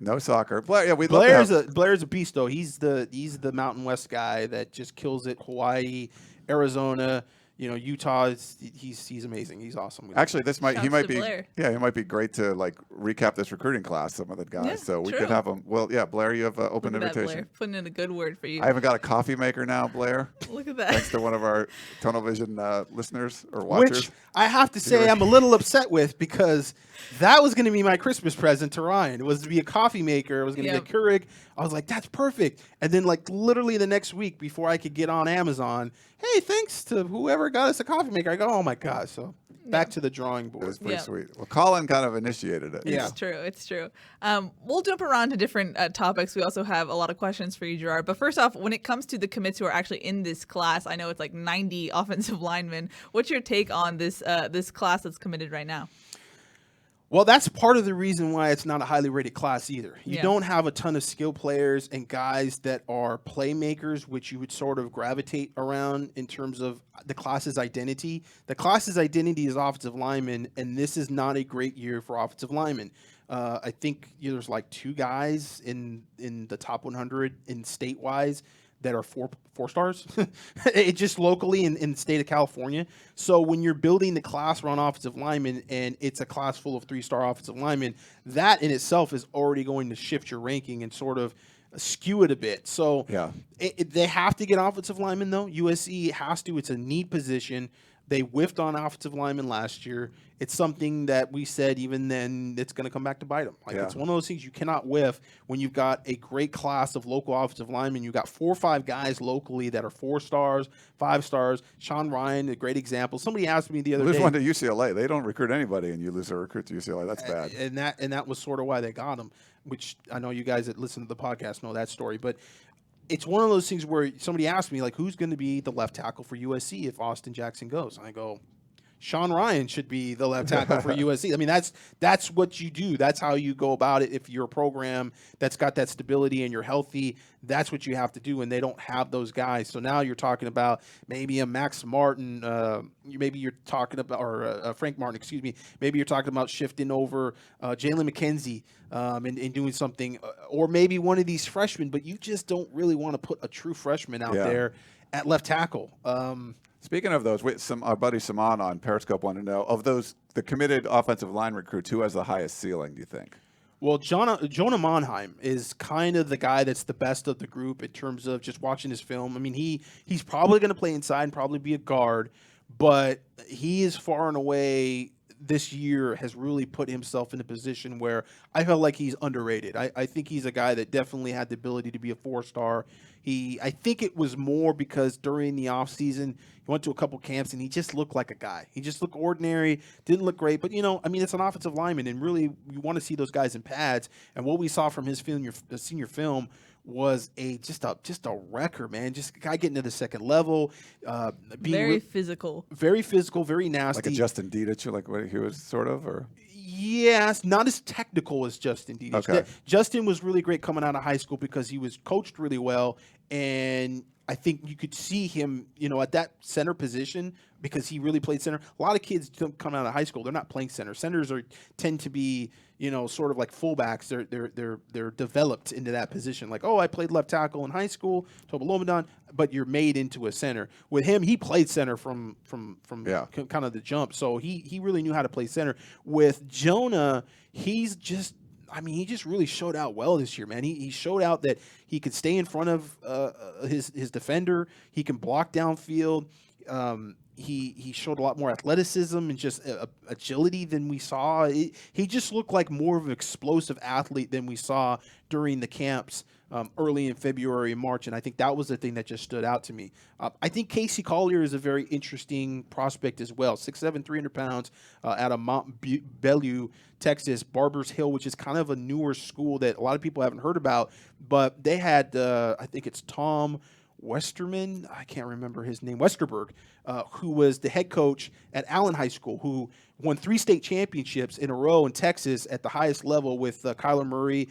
no soccer. Blair, yeah, we'd Blair's love to have, Blair's a beast though. He's the Mountain West guy that just kills it. Hawaii, Arizona, Utah. He's amazing. He's awesome. Actually, he Shouts might to be Blair. he might be great to like recap this recruiting class. Some of the guys, Yeah, so we true. could have him. Well, yeah, Blair, you have an open Look at that, invitation. Blair. Putting in a good word for you. I haven't got a coffee maker now, Blair. Look at that. Thanks to one of our Tunnel Vision listeners or watchers. Which I have to say I'm a little upset with, because that was going to be my Christmas present to Ryan. It was to be a coffee maker. It was going to Yep. be a Keurig. I was like, that's perfect. And then like literally the next week before I could get on Amazon, hey, thanks to whoever got us a coffee maker. I go, oh my God. So back to the drawing It board. was pretty Yeah. sweet. Well, Colin kind of initiated it. Yeah. It's true. It's true. We'll jump around to different topics. We also have a lot of questions for you, Gerard. But first off, when it comes to the commits who are actually in this class, I know it's like 90 offensive linemen. What's your take on this this class that's committed right now? Well, that's part of the reason why it's not a highly rated class either. You Yeah. don't have a ton of skill players and guys that are playmakers, which you would sort of gravitate around in terms of the class's identity. The class's identity is offensive linemen, and this is not a great year for offensive linemen. I think there's like 2 guys in the top 100 in state-wise that are four stars, it just locally in the state of California. So when you're building the class around offensive linemen and it's a class full of 3-star offensive linemen, that in itself is already going to shift your ranking and sort of skew it a bit. So Yeah. they have to get offensive linemen though. USC has to. It's a need position. They whiffed on offensive linemen last year. It's something that we said even then it's going to come back to bite them. Like Yeah. it's one of those things you cannot whiff when you've got a great class of local offensive linemen. You've got 4 or 5 guys locally that are 4 stars, 5 stars. Sean Ryan, a great example. Somebody asked me the other Lose day. one to UCLA. They don't recruit anybody, and you lose a recruit to UCLA. That's bad. And that was sort of why they got him, which I know you guys that listen to the podcast know that story. But it's one of those things where somebody asked me, like, who's going to be the left tackle for USC if Austin Jackson goes? And I go, Sean Ryan should be the left tackle for USC. I mean, that's what you do. That's how you go about it. If you're a program that's got that stability and you're healthy, that's what you have to do. And they don't have those guys. So now you're talking about maybe a Max Martin. Maybe you're talking about, or Frank Martin, excuse me. Maybe you're talking about shifting over Jalen McKenzie and doing something, or maybe one of these freshmen. But you just don't really want to put a true freshman out there at left tackle. Speaking of those, our buddy Saman on Periscope wanted to know, of those, the committed offensive line recruits, who has the highest ceiling, do you think? Well, Jonah Monheim is kind of the guy that's the best of the group in terms of just watching his film. I mean, he's probably going to play inside and probably be a guard, but he is far and away this year has really put himself in a position where I felt like he's underrated. I think he's a guy that definitely had the ability to be a 4-star. I think it was more because during the offseason, he went to a couple camps and he just looked like a guy. He just looked ordinary, didn't look great. But, I mean, it's an offensive lineman, and really you want to see those guys in pads. And what we saw from his senior film was just a wrecker, man. Just a guy getting to the second level, being Very physical, very nasty. Like a Justin Dietich, like what he was sort of, or? Yes, not as technical as Justin Dietich. Okay. Justin was really great coming out of high school because he was coached really well, and I think you could see him, at that center position because he really played center. A lot of kids don't come out of high school; they're not playing center. Centers tend to be, sort of like fullbacks. They're developed into that position. Like, oh, I played left tackle in high school, Tobolomadon, but you're made into a center. With him, he played center from kind of the jump, so he really knew how to play center. With Jonah, he just really showed out well this year, man. He showed out that he could stay in front of his defender. He can block downfield. he showed a lot more athleticism and just agility than we saw. He just looked like more of an explosive athlete than we saw during the camps early in February and March, and I think that was the thing that just stood out to me. I think Casey Collier is a very interesting prospect as well. 6'7", 300 pounds out of Mount Bellew, Texas, Barbers Hill, which is kind of a newer school that a lot of people haven't heard about, but they had, I think it's Tom Westerman, I can't remember his name, Westerberg, who was the head coach at Allen High School, who won 3 state championships in a row in Texas at the highest level with Kyler Murray.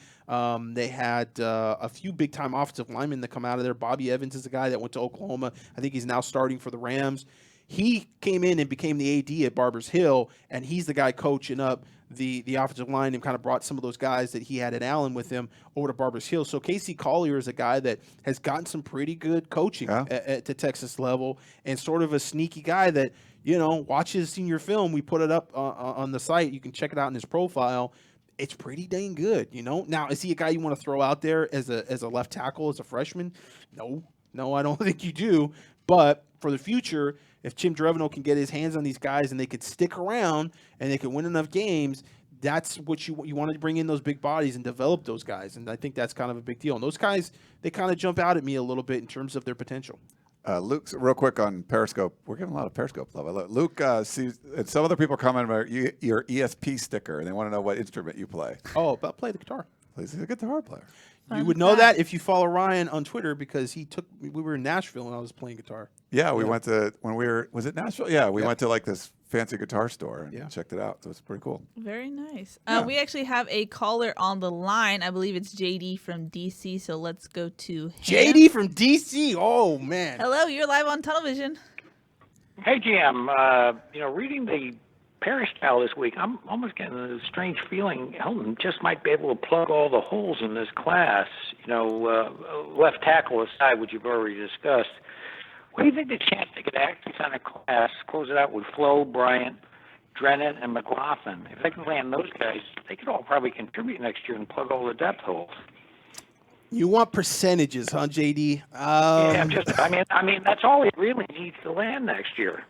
They had a few big-time offensive linemen that come out of there. Bobby Evans is a guy that went to Oklahoma. I think he's now starting for the Rams. He came in and became the AD at Barbers Hill, and he's the guy coaching up the offensive line and kind of brought some of those guys that he had at Allen with him over to Barbers Hill. So Casey Collier is a guy that has gotten some pretty good coaching at the Texas level, and sort of a sneaky guy that, watch his senior film. We put it up on the site. You can check it out in his profile. It's pretty dang good, Now, is he a guy you want to throw out there as a left tackle, as a freshman? No, I don't think you do. But for the future, if Jim Drevno can get his hands on these guys and they could stick around and they can win enough games, that's what you want to bring in, those big bodies and develop those guys. And I think that's kind of a big deal. And those guys, they kind of jump out at me a little bit in terms of their potential. Luke's real quick on Periscope. We're getting a lot of Periscope love. Luke sees, and some other people comment about your ESP sticker, and they want to know what instrument you play. Oh, but play the guitar. He's a guitar player. Fun You would know fact. that if you follow Ryan on Twitter, because we were in Nashville and I was playing guitar. Yeah, we went to, was it Nashville? Yeah, we went to like this fancy guitar store and Yeah. checked it out. So it's pretty cool. Very nice. Yeah. We actually have a caller on the line. I believe it's JD from DC, so let's go to him. JD from DC. Oh, man. Hello, you're live on television. Hey, Jim. Reading the Peristyle this week, I'm almost getting a strange feeling Helton just might be able to plug all the holes in this class. Left tackle aside, which you've already discussed. What do you think the chance they could actually sign a class, close it out with Flo, Bryant, Drennan, and McLaughlin? If they can land those guys, they could all probably contribute next year and plug all the depth holes. You want percentages, huh, JD? I mean, that's all it really needs to land next year.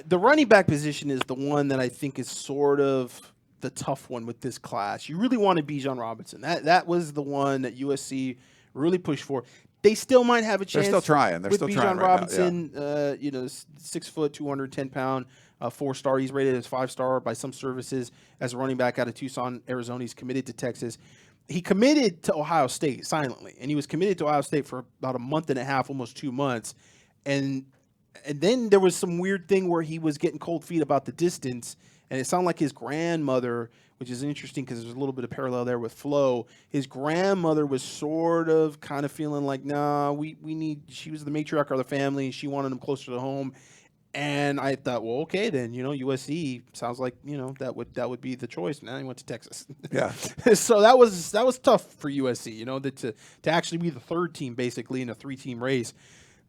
The running back position is the one that I think is sort of the tough one with this class. You really wanted Bijan Robinson. That was the one that USC really pushed for. They still might have a chance. They're still trying. They're with still Bijan trying Robinson, 6 foot, 210 pound, 4-star. He's rated as 5-star by some services as a running back out of Tucson, Arizona. He's committed to Texas. He committed to Ohio State silently, and he was committed to Ohio State for about a month and a half, almost 2 months. And then there was some weird thing where he was getting cold feet about the distance, and it sounded like his grandmother, which is interesting because there's a little bit of parallel there with Flo. His grandmother was sort of kind of feeling like, nah, she was the matriarch of the family. She wanted him closer to home. And I thought, well, okay, then, USC sounds like, that would be the choice. Now he went to Texas. Yeah. So that was tough for USC, to actually be the third team basically in a 3-team race.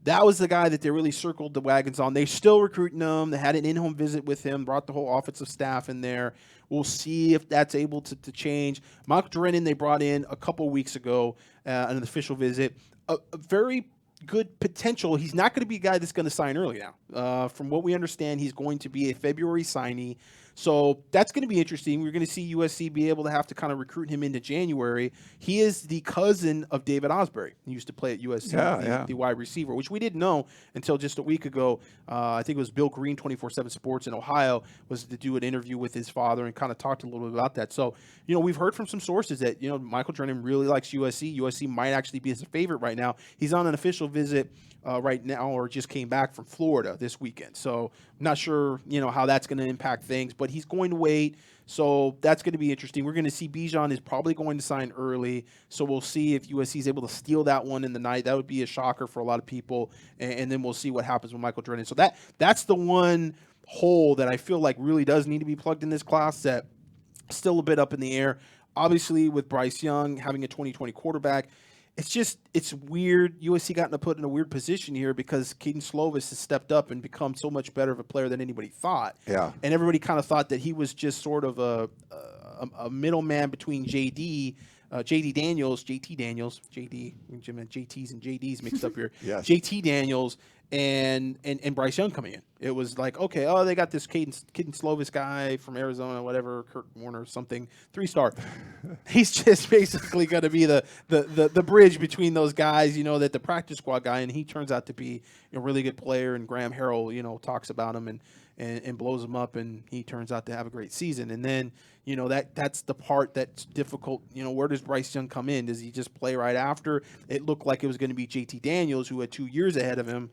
That was the guy that they really circled the wagons on. They're still recruiting him. They had an in-home visit with him, brought the whole offensive staff in there. We'll see if that's able to change. Michael Drennan they brought in a couple weeks ago, an official visit. A very good potential. He's not going to be a guy that's going to sign early now. From what we understand, he's going to be a February signee. So that's going to be interesting. We're going to see USC be able to have to kind of recruit him into January. He is the cousin of David Osbury. He used to play at USC, the wide receiver, which we didn't know until just a week ago. I think it was Bill Green, 24/7 Sports in Ohio, was to do an interview with his father and kind of talked a little bit about that. So, we've heard from some sources that, Michael Drennan really likes USC. USC might actually be his favorite right now. He's on an official visit right now, or just came back from Florida this weekend. So I'm not sure, how that's going to impact things, but he's going to wait. So that's going to be interesting. We're going to see Bijan is probably going to sign early. So we'll see if USC is able to steal that one in the night. That would be a shocker for a lot of people. And then we'll see what happens with Michael Drennan. So that's the one hole that I feel like really does need to be plugged in this class that still a bit up in the air. Obviously, with Bryce Young having a 2020 quarterback, it's weird. USC got put in a weird position here because Keaton Slovis has stepped up and become so much better of a player than anybody thought. Yeah. And everybody kind of thought that he was just sort of a middleman between JT Daniels, JTs and JDs mixed up here. Yes. JT Daniels and Bryce Young coming in. It was like, okay, they got this Caden Slovis guy from Arizona, whatever, Kurt Warner, something, 3-star. He's just basically going to be the bridge between those guys, that the practice squad guy, and he turns out to be a really good player. And Graham Harrell, talks about him and blows him up, and he turns out to have a great season. And then, that's the part that's difficult. Where does Bryce Young come in? Does he just play right after? It looked like it was going to be JT Daniels, who had 2 years ahead of him.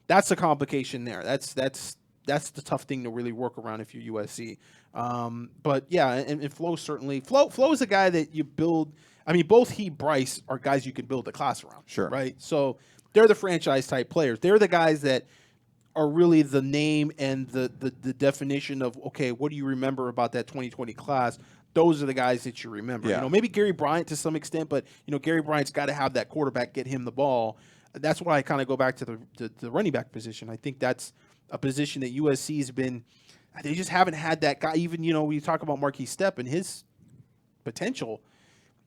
That's the complication there. That's the tough thing to really work around if you're USC. But yeah, and Flo certainly. Flo is a guy that you build. I mean, both Bryce are guys you can build a class around. Sure. Right. So they're the franchise type players. They're the guys that are really the name and the definition of, okay, what do you remember about that 2020 class? Those are the guys that you remember. Yeah. Maybe Gary Bryant to some extent, but Gary Bryant's got to have that quarterback get him the ball. That's why I kind of go back to the running back position. I think that's a position that USC has been. They just haven't had that guy. Even we talk about Marquise Stepp and his potential.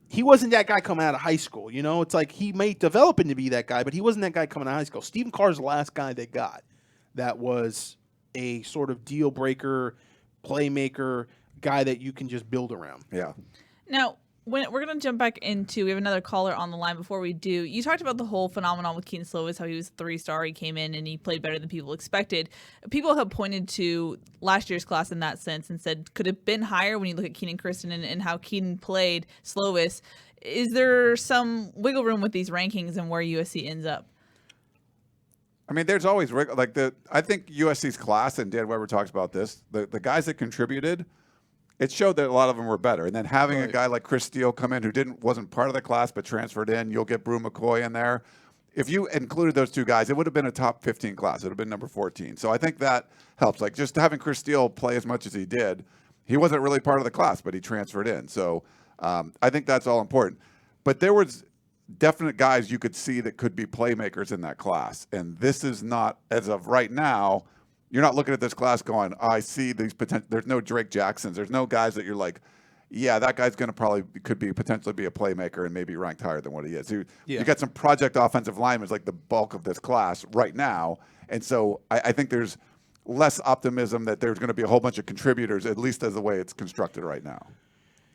He wasn't that guy coming out of high school. It's like he may develop into be that guy, but he wasn't that guy coming out of high school. Stephen Carr's the last guy they got that was a sort of deal breaker, playmaker guy that you can just build around. Yeah. Now, we're going to jump back into, we have another caller on the line. Before we do, you talked about the whole phenomenon with Kedon Slovis, how he was 3-star, he came in and he played better than people expected. People have pointed to last year's class in that sense and said, could it have been higher when you look at Keenan Christon and how Kedon played Slovis? Is there some wiggle room with these rankings and where USC ends up? I mean, there's always I think USC's class, and Dan Weber talks about this, the guys that contributed, it showed that a lot of them were better. And then having a guy like Chris Steele come in who wasn't part of the class but transferred in, you'll get Brew McCoy in there. If you included those two guys, it would have been a top 15 class. It would have been number 14. So I think that helps. Like just having Chris Steele play as much as he did, he wasn't really part of the class, but he transferred in. So I think that's all important. But there was definite guys you could see that could be playmakers in that class. And this is not, as of right now, you're not looking at this class going, I see these potential. There's no Drake Jacksons. There's no guys that you're like, yeah, that guy's going to potentially be a playmaker and maybe ranked higher than what he is. You got some project offensive linemen like the bulk of this class right now. And so I think there's less optimism that there's going to be a whole bunch of contributors, at least as the way it's constructed right now.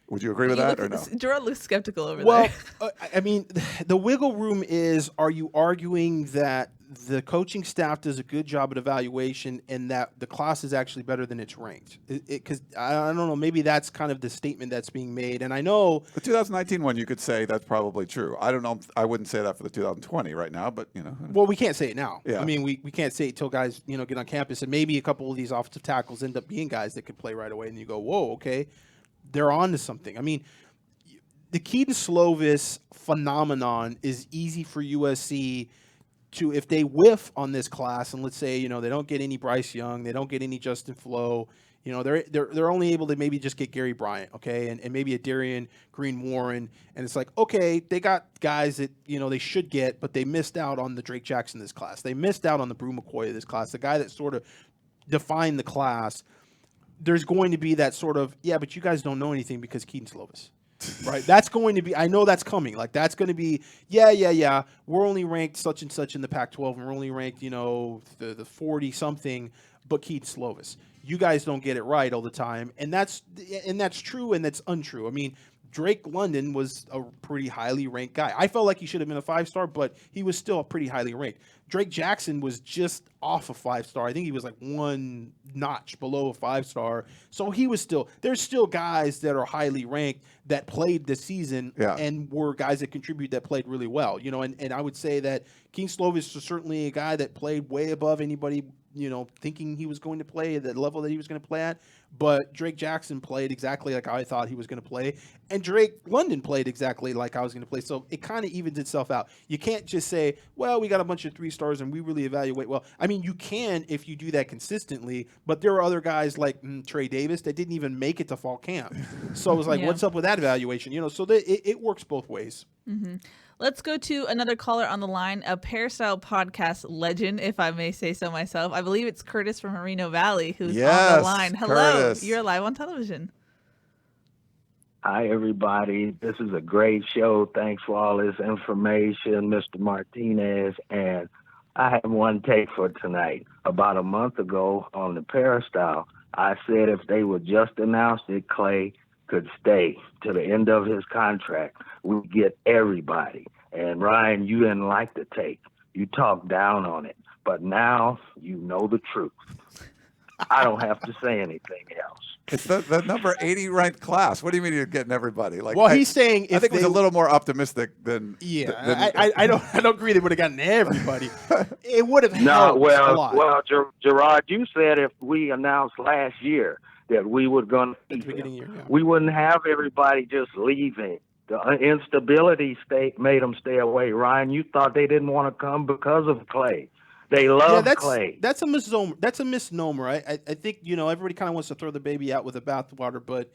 Would you agree with that or no? Gerard looks skeptical over there. Well, I mean, the wiggle room is, are you arguing that the coaching staff does a good job at evaluation and that the class is actually better than it's ranked? Because I don't know, maybe that's kind of the statement that's being made. And I know the 2019 one, you could say that's probably true. I don't know. I wouldn't say that for the 2020 right now, but Well, we can't say it now. Yeah. I mean, we can't say it till guys get on campus, and maybe a couple of these offensive tackles end up being guys that could play right away, and you go, whoa, okay, they're on to something. I mean, the Kedon Slovis phenomenon is easy for USC to, if they whiff on this class, and let's say they don't get any Bryce Young, they don't get any Justin Flo, they're only able to maybe just get Gary Bryant, okay, and maybe a Darian Green Warren, and it's like, okay, they got guys that they should get, but they missed out on the Drake Jackson this class, they missed out on the Brew McCoy of this class, the guy that sort of defined the class. There's going to be that sort of, yeah, but you guys don't know anything because Kedon Slovis. Right, that's going to be. I know that's coming. Like that's going to be. Yeah. We're only ranked such and such in the Pac-12, and we're only ranked, the 40 something. But Kedon Slovis, you guys don't get it right all the time, and that's true, and that's untrue. I mean, Drake London was a pretty highly ranked guy. I felt like he should have been a 5-star, but he was still pretty highly ranked. Drake Jackson was just off a 5-star. I think he was like one notch below a 5-star. So he was still – there's still guys that are highly ranked that played this season and were guys that contribute that played really well. And I would say that Kedon Slovis was certainly a guy that played way above anybody thinking he was going to play at the level that he was going to play at. But Drake Jackson played exactly like I thought he was going to play. And Drake London played exactly like I was going to play. So it kind of evens itself out. You can't just say, well, we got a bunch of 3-stars and we really evaluate well. I mean, you can if you do that consistently. But there are other guys like Trey Davis that didn't even make it to fall camp. So it was like, what's up with that evaluation? So it works both ways. Mm-hmm. Let's go to another caller on the line, a Peristyle podcast legend, if I may say so myself. I believe it's Curtis from Moreno Valley who's on the line. Hello, Curtis. You're live on television. Hi, everybody. This is a great show. Thanks for all this information, Mr. Martinez. And I have one take for tonight. About a month ago on the Peristyle, I said if they would just announce that Clay could stay to the end of his contract, we'd get everybody. And Ryan, you didn't like the take. You talked down on it. But now you know the truth. I don't have to say anything else. It's the number 80 ranked class. What do you mean you're getting everybody? Like, Well, he's saying I if think it was they- a little more optimistic than. I don't agree they would have gotten everybody. It would have No, helped a lot. well, Gerard, you said if we announced last year that we were going to At the beginning of the year, yeah. we wouldn't have everybody just leaving. The instability made them stay away. Ryan, you thought they didn't want to come because of Clay. They love Clay. That's a misnomer. That's a misnomer. I think, everybody kind of wants to throw the baby out with the bathwater, but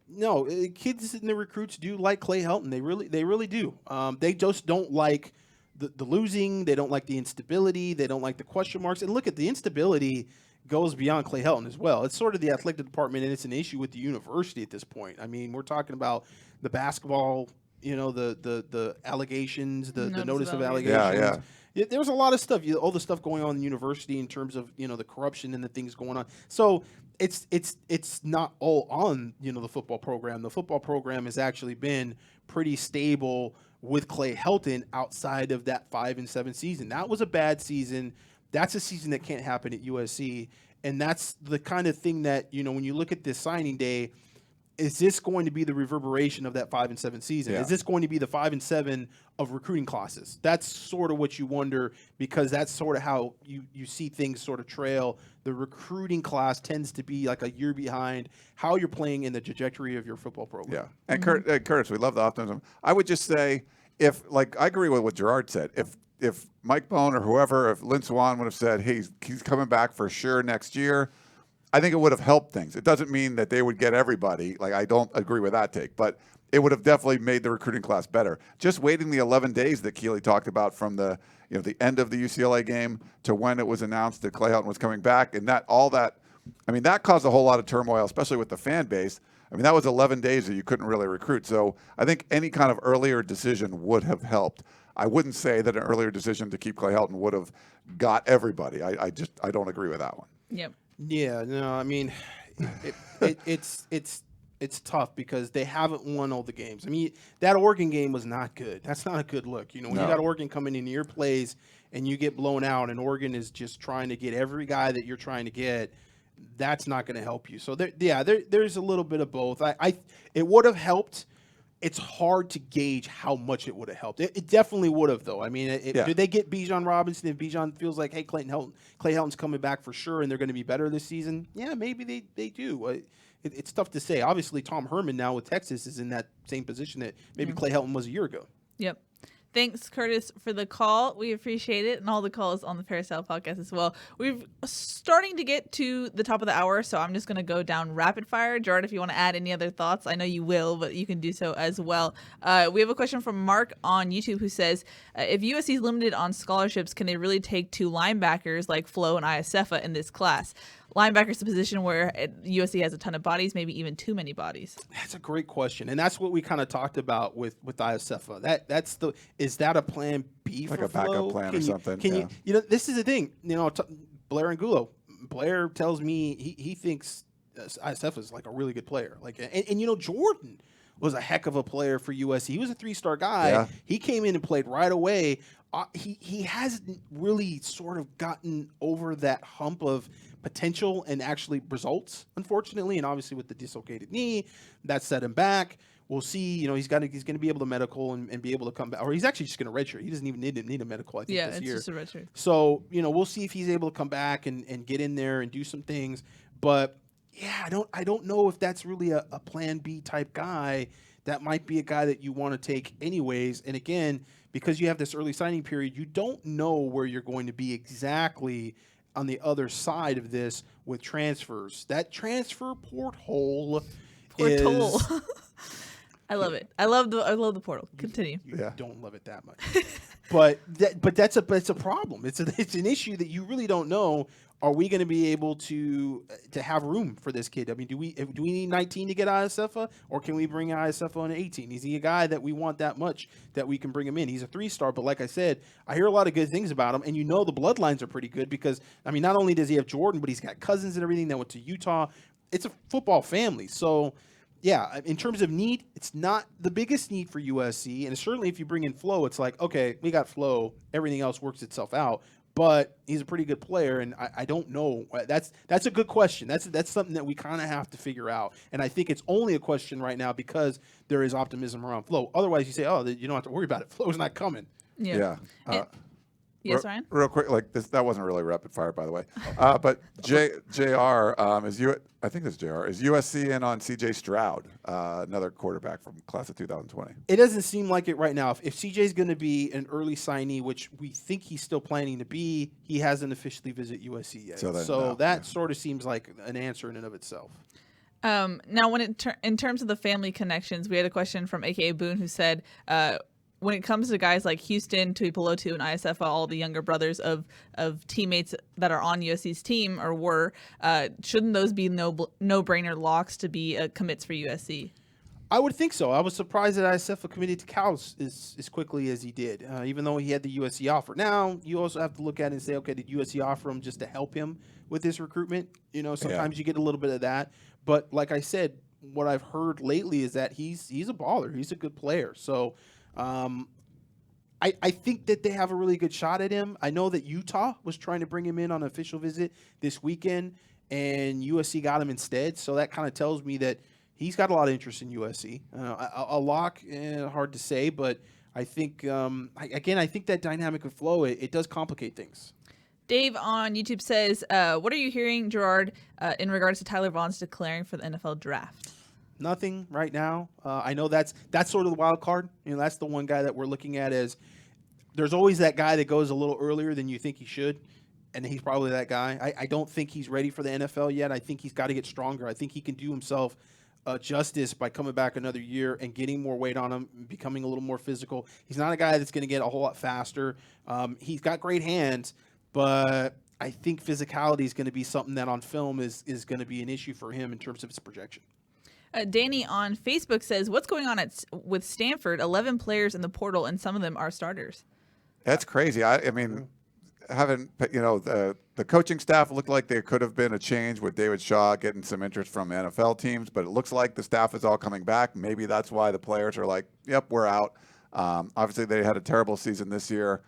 no, kids and the recruits do like Clay Helton. They really do. They just don't like the losing. They don't like the instability. They don't like the question marks. And look at the instability goes beyond Clay Helton as well. It's sort of the athletic department, and it's an issue with the university at this point. I mean, we're talking about the basketball, the allegations, the notice of allegations. Yeah. There was a lot of stuff, all the stuff going on in the university in terms of, the corruption and the things going on. So it's not all on, the football program. The football program has actually been pretty stable with Clay Helton outside of that 5-7 season. That was a bad season. That's a season that can't happen at USC. And that's the kind of thing that, when you look at this signing day, is this going to be the reverberation of that 5-7 season? Yeah. Is this going to be the 5-7 of recruiting classes? That's sort of what you wonder, because that's sort of how you see things sort of trail. The recruiting class tends to be like a year behind how you're playing in the trajectory of your football program. Yeah. And Curtis, we love the optimism. I would just say, I agree with what Gerard said. If Mike Bone or whoever, if Lynn Swan would have said, hey, he's coming back for sure next year, I think it would have helped things. It doesn't mean that they would get everybody. Like, I don't agree with that take, but it would have definitely made the recruiting class better. Just waiting the 11 days that Keely talked about from the end of the UCLA game to when it was announced that Clay Helton was coming back, and that caused a whole lot of turmoil, especially with the fan base. I mean, that was 11 days that you couldn't really recruit. So I think any kind of earlier decision would have helped. I wouldn't say that an earlier decision to keep Clay Helton would have got everybody. I don't agree with that one. Yep. Yeah, no, I mean, it's tough because they haven't won all the games. I mean, that Oregon game was not good. That's not a good look. When you got Oregon coming into your plays and you get blown out, and Oregon is just trying to get every guy that you're trying to get, that's not going to help you. So there's a little bit of both. It would have helped. It's hard to gauge how much it would have helped. It definitely would have, though. I mean, do they get Bijan Robinson if Bijan feels like, hey, Clay Helton's coming back for sure and they're going to be better this season? Yeah, maybe they do. It's tough to say. Obviously, Tom Herman now with Texas is in that same position that maybe Clay Helton was a year ago. Yep. Thanks, Curtis, for the call. We appreciate it, and all the calls on the Peristyle podcast as well. We're starting to get to the top of the hour, so I'm just going to go down rapid fire. Gerard, if you want to add any other thoughts, I know you will, but you can do so as well. We have a question from Mark on YouTube who says, if USC is limited on scholarships, can they really take two linebackers like Flo and Iosefa in this class? Linebacker is a position where USC has a ton of bodies, maybe even too many bodies. That's a great question, and that's what we kind of talked about with Iosefa. Is that a plan B like for a backup Flo? plan or something? Can you? This is the thing. Blair and Gulo. Blair tells me he thinks Iosefa is like a really good player. And Jordan was a heck of a player for USC. He was a 3-star guy. Yeah. He came in and played right away. He hasn't really sort of gotten over that hump of potential and actually results, unfortunately, and obviously with the dislocated knee, that set him back. We'll see. He's going to be able to medical and be able to come back, or he's actually just going to redshirt. He doesn't even need a medical, I think, this year. Yeah, it's just a redshirt. So we'll see if he's able to come back and get in there and do some things. But yeah, I don't know if that's really a plan B type guy. That might be a guy that you want to take anyways. And again, because you have this early signing period, you don't know where you're going to be exactly on the other side of this with transfers. That transfer porthole is... I love it. I love the portal. Continue. You don't love it that much. But that's a problem. It's an issue that you really don't know. Are we going to be able to have room for this kid? I mean, do we need 19 to get ISFA, or can we bring ISFA on 18? Is he a guy that we want that much that we can bring him in? He's a 3-star, but like I said, I hear a lot of good things about him, and the bloodlines are pretty good because, I mean, not only does he have Jordan, but he's got cousins and everything that went to Utah. It's a football family. So, yeah, in terms of need, it's not the biggest need for USC, and certainly if you bring in Flo, it's like, okay, we got Flo, everything else works itself out. But he's a pretty good player, and I don't know. That's a good question. That's something that we kind of have to figure out. And I think it's only a question right now because there is optimism around Flo. Otherwise, you say, oh, you don't have to worry about it. Flo's not coming. Yeah. Yes, Ryan? Real quick, like this, that wasn't really rapid fire, by the way. But JR I think it's JR. Is USC in on CJ Stroud, another quarterback from class of 2020? It doesn't seem like it right now. If CJ's going to be an early signee, which we think he's still planning to be, he hasn't officially visited USC yet. So that sort of seems like an answer in and of itself. Now, in terms of the family connections, we had a question from AKA Boone who said, when it comes to guys like Houston, Tuipulotu, and ISFA, all the younger brothers of teammates that are on USC's team or were, shouldn't those be no-brainer locks to be commits for USC? I would think so. I was surprised that ISFA committed to Cal as quickly as he did, even though he had the USC offer. Now, you also have to look at it and say, okay, did USC offer him just to help him with his recruitment? Sometimes you get a little bit of that. But like I said, what I've heard lately is that he's a baller. He's a good player. So I think that they have a really good shot at him. I know that Utah was trying to bring him in on an official visit this weekend, and USC got him instead. So that kind of tells me that he's got a lot of interest in USC. A lock, hard to say, but I think, I think that dynamic of Flo, it does complicate things. Dave on YouTube says, what are you hearing, Gerard, in regards to Tyler Vaughn's declaring for the NFL draft? Nothing right now. I know that's sort of the wild card. That's the one guy that we're looking at as there's always that guy that goes a little earlier than you think he should, and he's probably that guy. I don't think he's ready for the NFL yet. I think he's got to get stronger. I think he can do himself justice by coming back another year and getting more weight on him, becoming a little more physical. He's not a guy that's going to get a whole lot faster. He's got great hands, but I think physicality is going to be something that on film is going to be an issue for him in terms of his projection. Danny on Facebook says, what's going on with Stanford? 11 players in the portal, and some of them are starters. That's crazy. I mean, the coaching staff looked like there could have been a change with David Shaw getting some interest from NFL teams, but it looks like the staff is all coming back. Maybe that's why the players are like, yep, we're out. Obviously, they had a terrible season this year.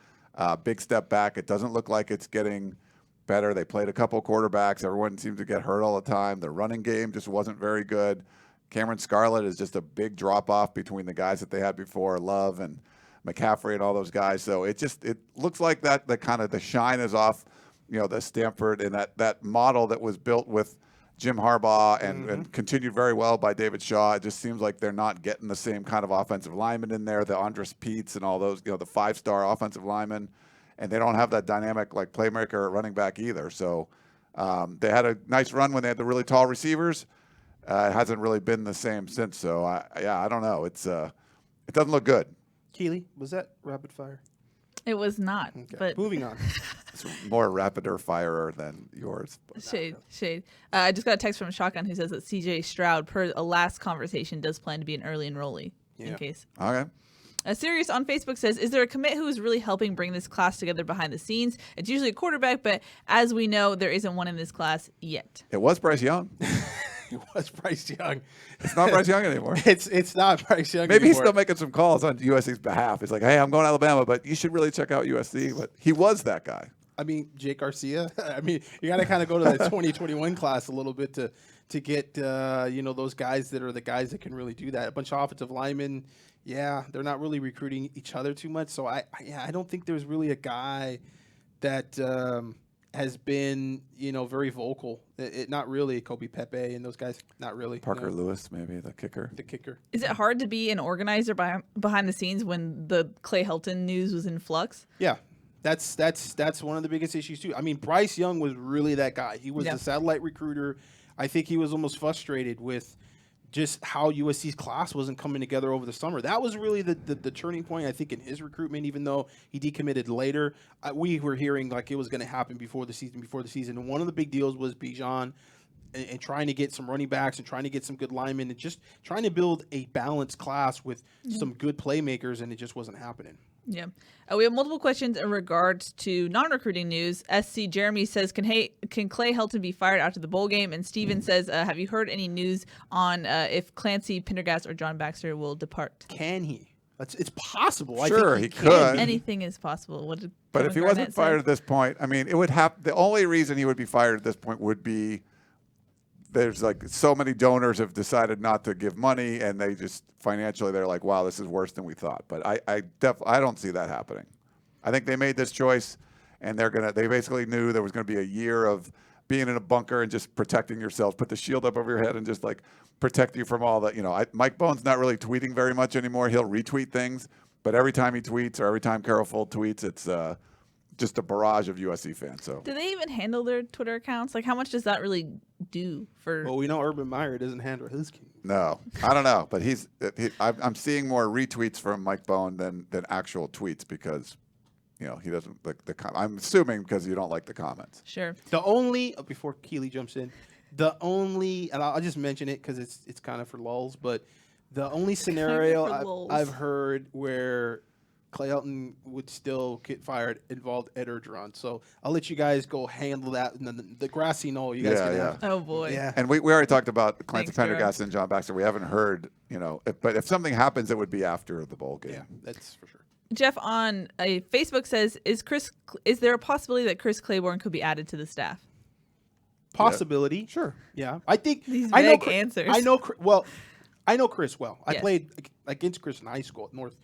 Big step back. It doesn't look like it's getting better. They played a couple quarterbacks. Everyone seemed to get hurt all the time. The running game just wasn't very good. Cameron Scarlett is just a big drop-off between the guys that they had before, Love and McCaffrey and all those guys. So it looks like that the kind of the shine is off, the Stanford and that model that was built with Jim Harbaugh and continued very well by David Shaw. It just seems like they're not getting the same kind of offensive linemen in there, the Andres Peets and all those, the 5-star offensive linemen, and they don't have that dynamic like playmaker at running back either. So they had a nice run when they had the really tall receivers. It hasn't really been the same since. So, I don't know. It doesn't look good. Keely, was that rapid fire? It was not. Okay. But moving on. It's more rapider firer than yours. Shade. I just got a text from Shotgun who says that CJ Stroud, per a last conversation, does plan to be an early enrollee in case. Okay. Sirius on Facebook says, is there a commit who is really helping bring this class together behind the scenes? It's usually a quarterback, but as we know, there isn't one in this class yet. It was Bryce Young. It was Bryce Young. It's not Bryce Young anymore. It's not Bryce Young Maybe anymore. He's still making some calls on USC's behalf. He's like, hey, I'm going to Alabama, but you should really check out USC. But he was that guy. I mean, Jake Garcia. I mean, you got to kind of go to that 2021 class a little bit to get those guys that are the guys that can really do that. A bunch of offensive linemen. Yeah, they're not really recruiting each other too much. So I don't think there's really a guy that has been very vocal. Not really Kobe Pepe and those guys. Not really. Parker Lewis, maybe the kicker. Is it hard to be an organizer behind the scenes when the Clay Helton news was in flux? Yeah. That's one of the biggest issues too. I mean, Bryce Young was really that guy. He was the satellite recruiter. I think he was almost frustrated with just how USC's class wasn't coming together over the summer. That was really the turning point, I think, in his recruitment, even though he decommitted later. We were hearing like it was going to happen before the season. And one of the big deals was Bijan and trying to get some running backs and trying to get some good linemen and just trying to build a balanced class with some good playmakers, and it just wasn't happening. Yeah. We have multiple questions in regards to non-recruiting news. SC Jeremy says, can Clay Helton be fired after the bowl game? And Steven says, have you heard any news on if Clancy Pendergast or John Baxter will depart? Can he? It's possible. Sure, I think he could. Anything is possible. What did But Kevin if he Garnett wasn't say? fired at this point, I mean, it would have the only reason he would be fired at this point would be there's like so many donors have decided not to give money, and they just financially they're like, wow, this is worse than we thought. But I don't see that happening. I think they made this choice, and they basically knew there was going to be a year of being in a bunker and just protecting yourselves, put the shield up over your head and just like protect you from all that. Mike Bohn's not really tweeting very much anymore. He'll retweet things, but every time he tweets or every time Carol Fold tweets, it's just a barrage of USC fans. So do they even handle their Twitter accounts? Like, how much does that really do for? Well, we know Urban Meyer doesn't handle his. no, I don't know, but I'm seeing more retweets from Mike Bohn than actual tweets because, he doesn't like I'm assuming because you don't like the comments. Sure. The only before Keely jumps in, and I'll just mention it because it's kind of for lulz, but the only scenario I've heard where Clay Helton would still get fired involved Ed Orgeron. So I'll let you guys go handle that. And then the grassy knoll, you guys can have. Oh, boy. Yeah. And we already talked about Clancy Thanks, Gerard. Pendergast and John Baxter. We haven't heard, but if something happens, it would be after the bowl game. Yeah, that's for sure. Jeff on Facebook says, is there a possibility that Chris Claiborne could be added to the staff? Possibility. Sure. Yeah. I think These I know vague Chris- answers. I know Chris well. I Yes. played against Chris in high school at North.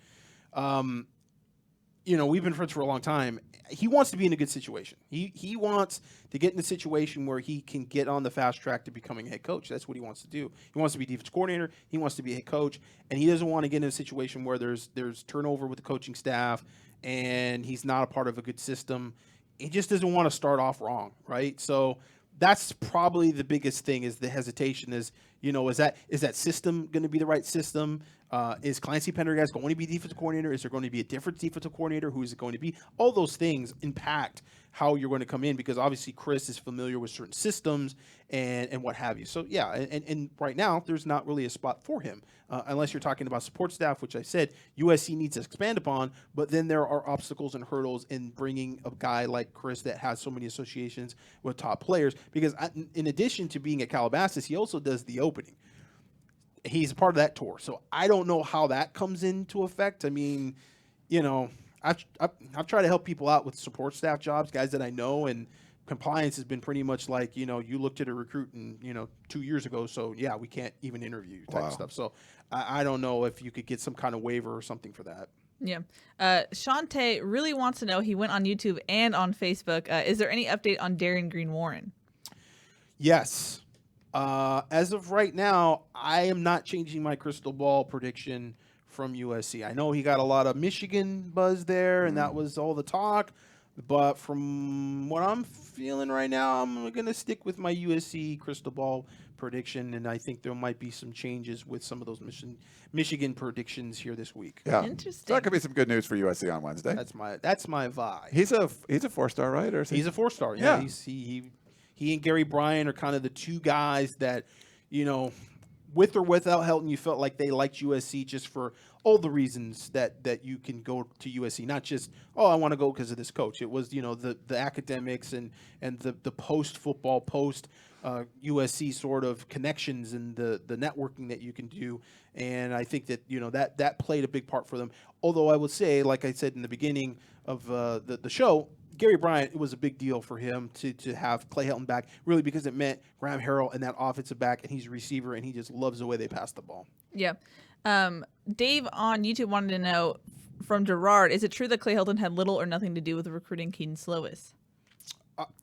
We've been friends for a long time. He wants to be in a good situation. He wants to get in a situation where he can get on the fast track to becoming a head coach. That's what he wants to do. He wants to be defense coordinator. He wants to be a head coach, and he doesn't want to get in a situation where there's turnover with the coaching staff and he's not a part of a good system. He just doesn't want to start off wrong, right? So that's probably the biggest thing is the hesitation is that system going to be the right system? Is Clancy Pendergast going to be defensive coordinator? Is there going to be a different defensive coordinator? Who is it going to be? All those things impact how you're going to come in because obviously Chris is familiar with certain systems and what have you. So, yeah, and right now there's not really a spot for him unless you're talking about support staff, which I said USC needs to expand upon, but then there are obstacles and hurdles in bringing a guy like Chris that has so many associations with top players because in addition to being at Calabasas, he also does the opening. He's a part of that tour. So I don't know how that comes into effect. I mean, I've tried to help people out with support staff jobs, guys that I know, and compliance has been pretty much like, you looked at a recruit and, 2 years ago. So, yeah, we can't even interview you type of stuff. So I don't know if you could get some kind of waiver or something for that. Yeah. Shante really wants to know, he went on YouTube and on Facebook, is there any update on Darian Green-Warren? Yes. As of right now, I am not changing my crystal ball prediction from USC. I know he got a lot of Michigan buzz there, and that was all the talk. But from what I'm feeling right now, I'm going to stick with my USC crystal ball prediction, and I think there might be some changes with some of those Michigan predictions here this week. Yeah. Interesting. So that could be some good news for USC on Wednesday. That's my vibe. He's a 4-star, right? Or is he? He's a 4-star. Yeah. He and Gary Bryant are kind of the two guys that, with or without Helton, you felt like they liked USC just for all the reasons that you can go to USC. Not just, I want to go because of this coach. It was, the academics and the post-football, post-USC sort of connections and the networking that you can do. And I think that, that played a big part for them. Although I would say, like I said in the beginning of the show, Gary Bryant, it was a big deal for him to have Clay Helton back, really because it meant Graham Harrell and that offensive back, and he's a receiver, and he just loves the way they pass the ball. Yeah. Dave on YouTube wanted to know from Gerard, is it true that Clay Helton had little or nothing to do with recruiting Keaton Slovis?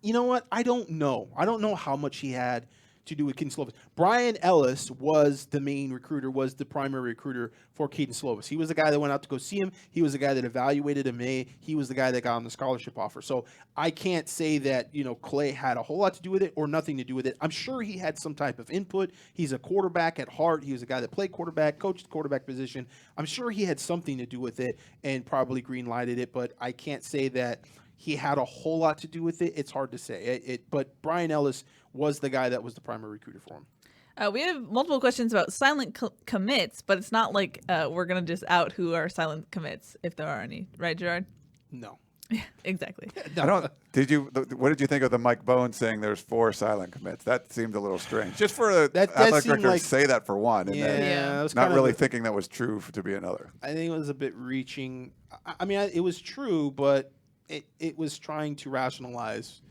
You know what? I don't know. I don't know how much he had to do with Keaton Slovis. Brian Ellis was the main recruiter, was the primary recruiter for Keaton Slovis. He was the guy that went out to go see him. He was the guy that evaluated him. He was the guy that got him the scholarship offer. So I can't say that, Clay had a whole lot to do with it or nothing to do with it. I'm sure he had some type of input. He's a quarterback at heart. He was a guy that played quarterback, coached the quarterback position. I'm sure he had something to do with it and probably green-lighted it, but I can't say that he had a whole lot to do with it. It's hard to say. But Brian Ellis was the guy that was the primary recruiter for him. We have multiple questions about silent commits, but it's not like we're going to just out who are silent commits, if there are any. Right, Gerard? No. Yeah, exactly. What did you think of the Mike Bones saying there's 4 silent commits? That seemed a little strange. Just for the athletic director to say that for one, and then not really thinking that was true to be another. I think it was a bit reaching. I mean, it was true, but it was trying to rationalize,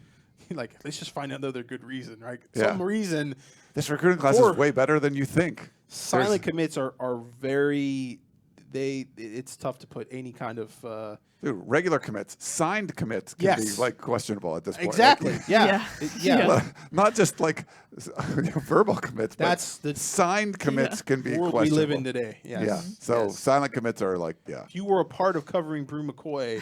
like, let's just find another good reason, right? Some reason. This recruiting class is way better than you think. Silent commits are very. It's tough to put any kind of. Dude, regular commits, signed commits can be like questionable at this point. Exactly. Like, yeah. Not just like verbal commits, that's but signed commits can be world questionable. we live in today. Yes. Yeah. So silent commits are like, If you were a part of covering Brew McCoy,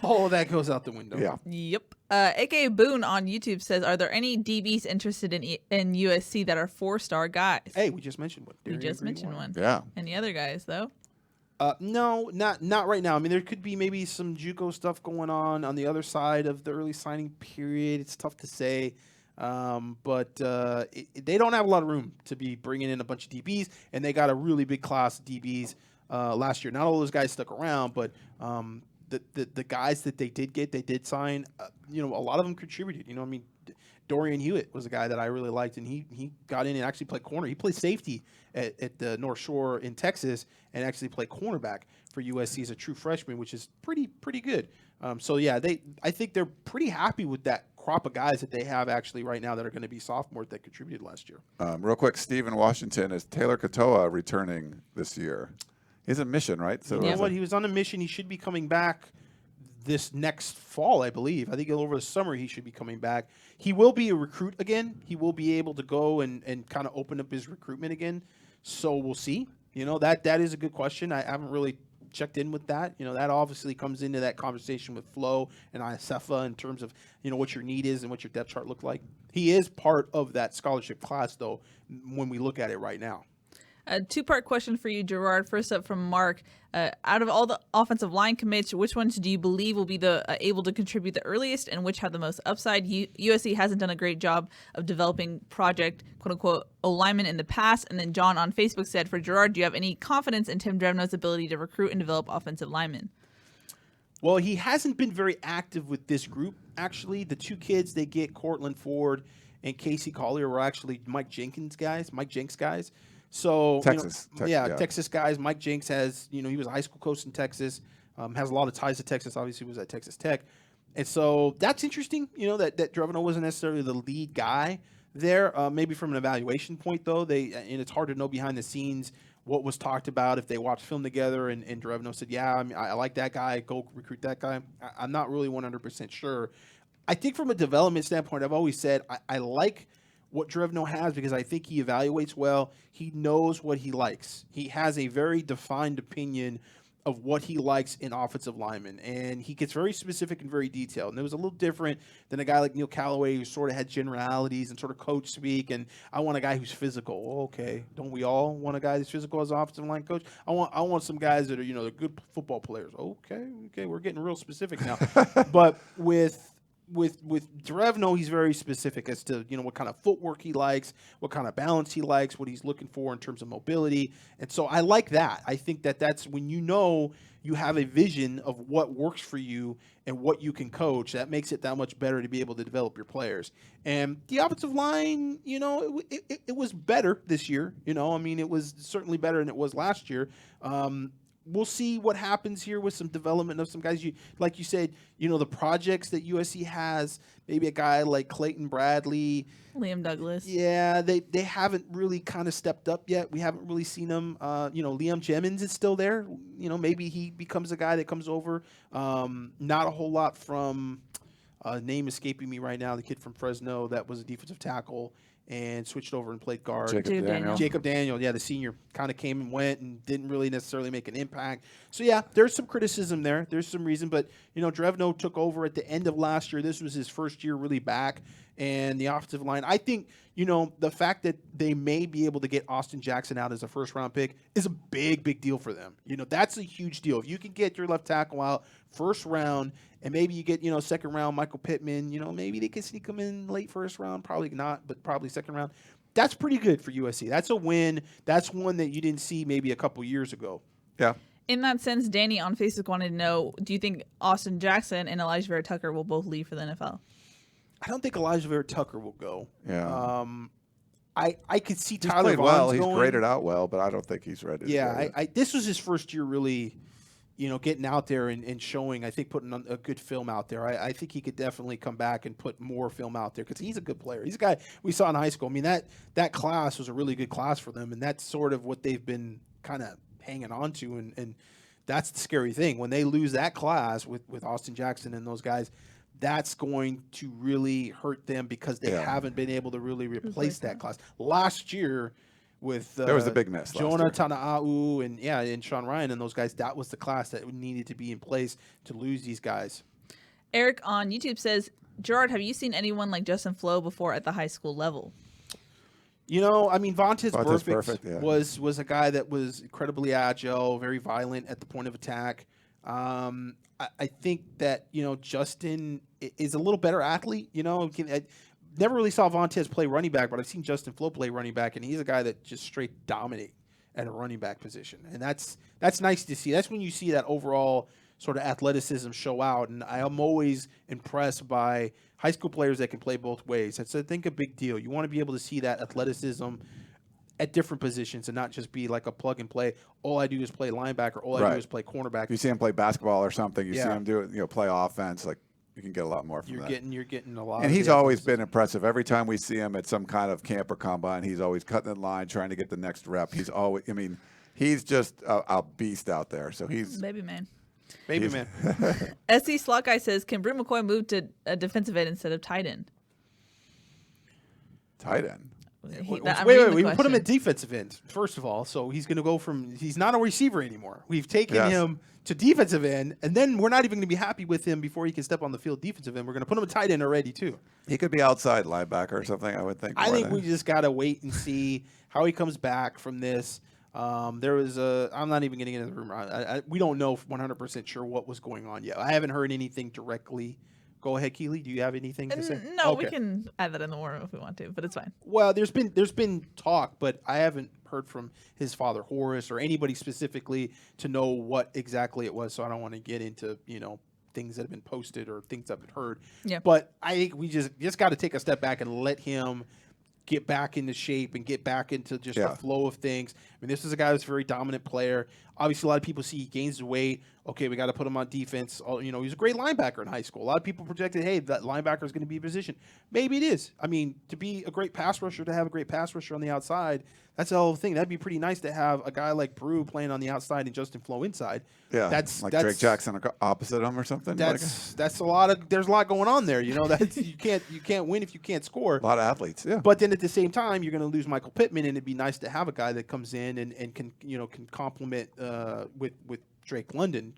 all of that goes out the window. Yeah. Yep. AKA Boone on YouTube says, are there any DBs interested in USC that are 4-star guys? Hey, we just mentioned one. We just mentioned one. Yeah. Any other guys, though? No, not right now. I mean, there could be maybe some JUCO stuff going on the other side of the early signing period. It's tough to say, but they don't have a lot of room to be bringing in a bunch of DBs, and they got a really big class of DBs last year. Not all those guys stuck around, but the guys that they did sign, a lot of them contributed. I mean, Dorian Hewitt was a guy that I really liked, and he got in and actually played corner. He played safety at the North Shore in Texas and actually played cornerback for USC as a true freshman, which is pretty good. I think they're pretty happy with that crop of guys that they have actually right now that are going to be sophomores that contributed last year. Real quick, Steve in Washington, is Taylor Katoa returning this year? He's a mission, right? So you know what? He was on a mission. He should be coming back this next fall, I believe. I think over the summer he should be coming back. He will be a recruit again. He will be able to go and kind of open up his recruitment again. So we'll see. That is a good question. I haven't really checked in with that. That obviously comes into that conversation with Flo and ISFA in terms of, what your need is and what your depth chart look like. He is part of that scholarship class, though, when we look at it right now. A 2-part question for you, Gerard. First up from Mark. Out of all the offensive line commits, which ones do you believe will be able to contribute the earliest and which have the most upside? USC hasn't done a great job of developing project, quote-unquote, O-linemen in the past. And then John on Facebook said, for Gerard, do you have any confidence in Tim Drevno's ability to recruit and develop offensive linemen? Well, he hasn't been very active with this group, actually. The 2 kids they get, Cortland Ford and Casey Collier, were actually Mike Jenks guys. So Texas guys. Mike Jenks has, he was a high school coach in Texas, has a lot of ties to Texas. Obviously, was at Texas Tech, and so that's interesting. That Drevno wasn't necessarily the lead guy there. Maybe from an evaluation point, though, and it's hard to know behind the scenes what was talked about if they watched film together. And Drevno said, "Yeah, I like that guy. Go recruit that guy." I'm not really 100% sure. I think from a development standpoint, I've always said I like what Drevno has because I think he evaluates well. He knows what he likes. He has a very defined opinion of what he likes in offensive linemen, and he gets very specific and very detailed. And it was a little different than a guy like Neil Callaway who sort of had generalities and sort of coach speak, and I want a guy who's physical. Well, okay, don't we all want a guy who's physical as an offensive line coach? I want some guys that are, they're good football players. Okay, we're getting real specific now. But with Drevno, he's very specific as to what kind of footwork he likes, what kind of balance he likes, what he's looking for in terms of mobility, and so I like that. I think that's when you have a vision of what works for you and what you can coach. That makes it that much better to be able to develop your players. And the offensive line, it was better this year. It was certainly better than it was last year. We'll see what happens here with some development of some guys. Like you said, the projects that USC has, maybe a guy like Clayton Bradley. Liam Douglas. Yeah, they haven't really kind of stepped up yet. We haven't really seen them. Liam Jemmons is still there. Maybe he becomes a guy that comes over. Not a whole lot from Name escaping me right now. The kid from Fresno that was a defensive tackle and switched over and played guard. Jacob Daniel. Jacob Daniel, yeah, the senior kind of came and went and didn't really necessarily make an impact. So, yeah, there's some criticism there. There's some reason. But, Drevno took over at the end of last year. This was his first year really back. And the offensive line, I think, the fact that they may be able to get Austin Jackson out as a first-round pick is a big, big deal for them. That's a huge deal. If you can get your left tackle out first round and maybe you get, second round Michael Pittman, maybe they can sneak him in late first round. Probably not, but probably second round. That's pretty good for USC. That's a win. That's one that you didn't see maybe a couple years ago. Yeah. In that sense, Danny on Facebook wanted to know, do you think Austin Jackson and Elijah Vera Tucker will both leave for the NFL? I don't think Elijah Vera Tucker will go. Yeah. I could see He's Tyler played Vaughn's well. going. He's graded out well, but I don't think he's ready. Yeah, this was his first year really, getting out there and showing, I think putting on a good film out there. I think he could definitely come back and put more film out there because he's a good player. He's a guy we saw in high school. I mean, that class was a really good class for them, and that's sort of what they've been kind of hanging on to, and that's the scary thing. When they lose that class with Austin Jackson and those guys, that's going to really hurt them because they haven't been able to really replace that class. Last year with there was a big miss. Jonah Tana'au and Sean Ryan and those guys, that was the class that needed to be in place to lose these guys. Eric on YouTube says, Gerard, have you seen anyone like Justin Flo before at the high school level? Vontez Perfect was a guy that was incredibly agile, very violent at the point of attack. I think that, Justin is a little better athlete. I never really saw Vontez play running back, but I've seen Justin Flo play running back, and he's a guy that just straight dominate at a running back position. And that's nice to see. That's when you see that overall sort of athleticism show out. And I am always impressed by high school players that can play both ways. That's, I think, a big deal. You want to be able to see that athleticism at different positions and not just be like a plug and play. All I do is play linebacker. All I do is play cornerback. If you see him play basketball or something, you see him do it, play offense, like you can get a lot more from that. You're getting a lot. And he's always been impressive. Every time we see him at some kind of camp or combine, he's always cutting in line, trying to get the next rep. He's always, he's just a beast out there. So he's baby man. Baby man. SC Slot Guy says, can Brew McCoy move to a defensive end instead of tight end? Tight end. We put him at defensive end, first of all. So he's going to go he's not a receiver anymore. We've taken him to defensive end, and then we're not even going to be happy with him before he can step on the field defensive end. We're going to put him at tight end already, too. He could be outside linebacker or something, I would think. I think we just got to wait and see how he comes back from this. There was I'm not even getting into the rumor. We don't know 100% sure what was going on yet. I haven't heard anything directly. Go ahead, Keely. Do you have anything to say? No, we can add that in the war room if we want to, but it's fine. Well, there's been talk, but I haven't heard from his father Horace or anybody specifically to know what exactly it was. So I don't want to get into things that have been posted or things I've heard. Yeah. But I think we just got to take a step back and let him get back into shape and get back into just the flow of things. I mean, this is a guy who's a very dominant player. Obviously, a lot of people see he gains weight. Okay, we got to put him on defense. He's a great linebacker in high school. A lot of people projected, hey, that linebacker is going to be a position. Maybe it is. I mean, to be a great pass rusher, to have a great pass rusher on the outside, that's a whole thing. That'd be pretty nice to have a guy like Brew playing on the outside and Justin Flo inside. Yeah, that's Drake Jackson opposite him or something. That's a lot of. There's a lot going on there. That you can't win if you can't score. A lot of athletes. Yeah. But then at the same time, you're going to lose Michael Pittman, and it'd be nice to have a guy that comes in and can complement with Drake London.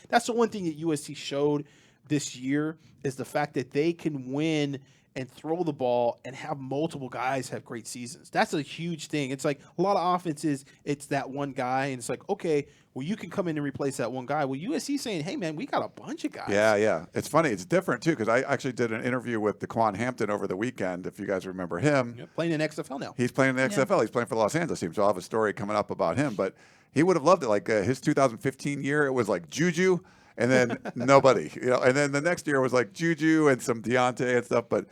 That's the one thing that USC showed this year is the fact that they can win and throw the ball and have multiple guys have great seasons. That's a huge thing. It's like a lot of offenses, it's that one guy, and it's like, okay, well, you can come in and replace that one guy. Well, USC saying, hey, man, we got a bunch of guys. Yeah. It's funny. It's different, too, because I actually did an interview with DeQuan Hampton over the weekend, if you guys remember him. Yep, playing in XFL now. He's playing in the XFL. He's playing for the Los Angeles team, so I'll have a story coming up about him. But he would have loved it. Like his 2015 year, it was like Juju and then nobody. And then the next year was like Juju and some Deontay and stuff, but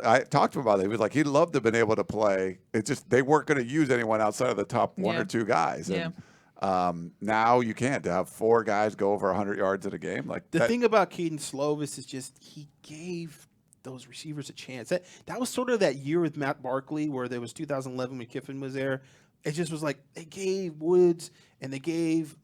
I talked to him about it. He was like, he'd love to have been able to play. It's just they weren't going to use anyone outside of the top one or two guys. And now you can't. To have four guys go over 100 yards in a game. The thing about Caden Slovis is just he gave those receivers a chance. That was sort of that year with Matt Barkley where there was 2011 when Kiffin was there. It just was like they gave Woods and they gave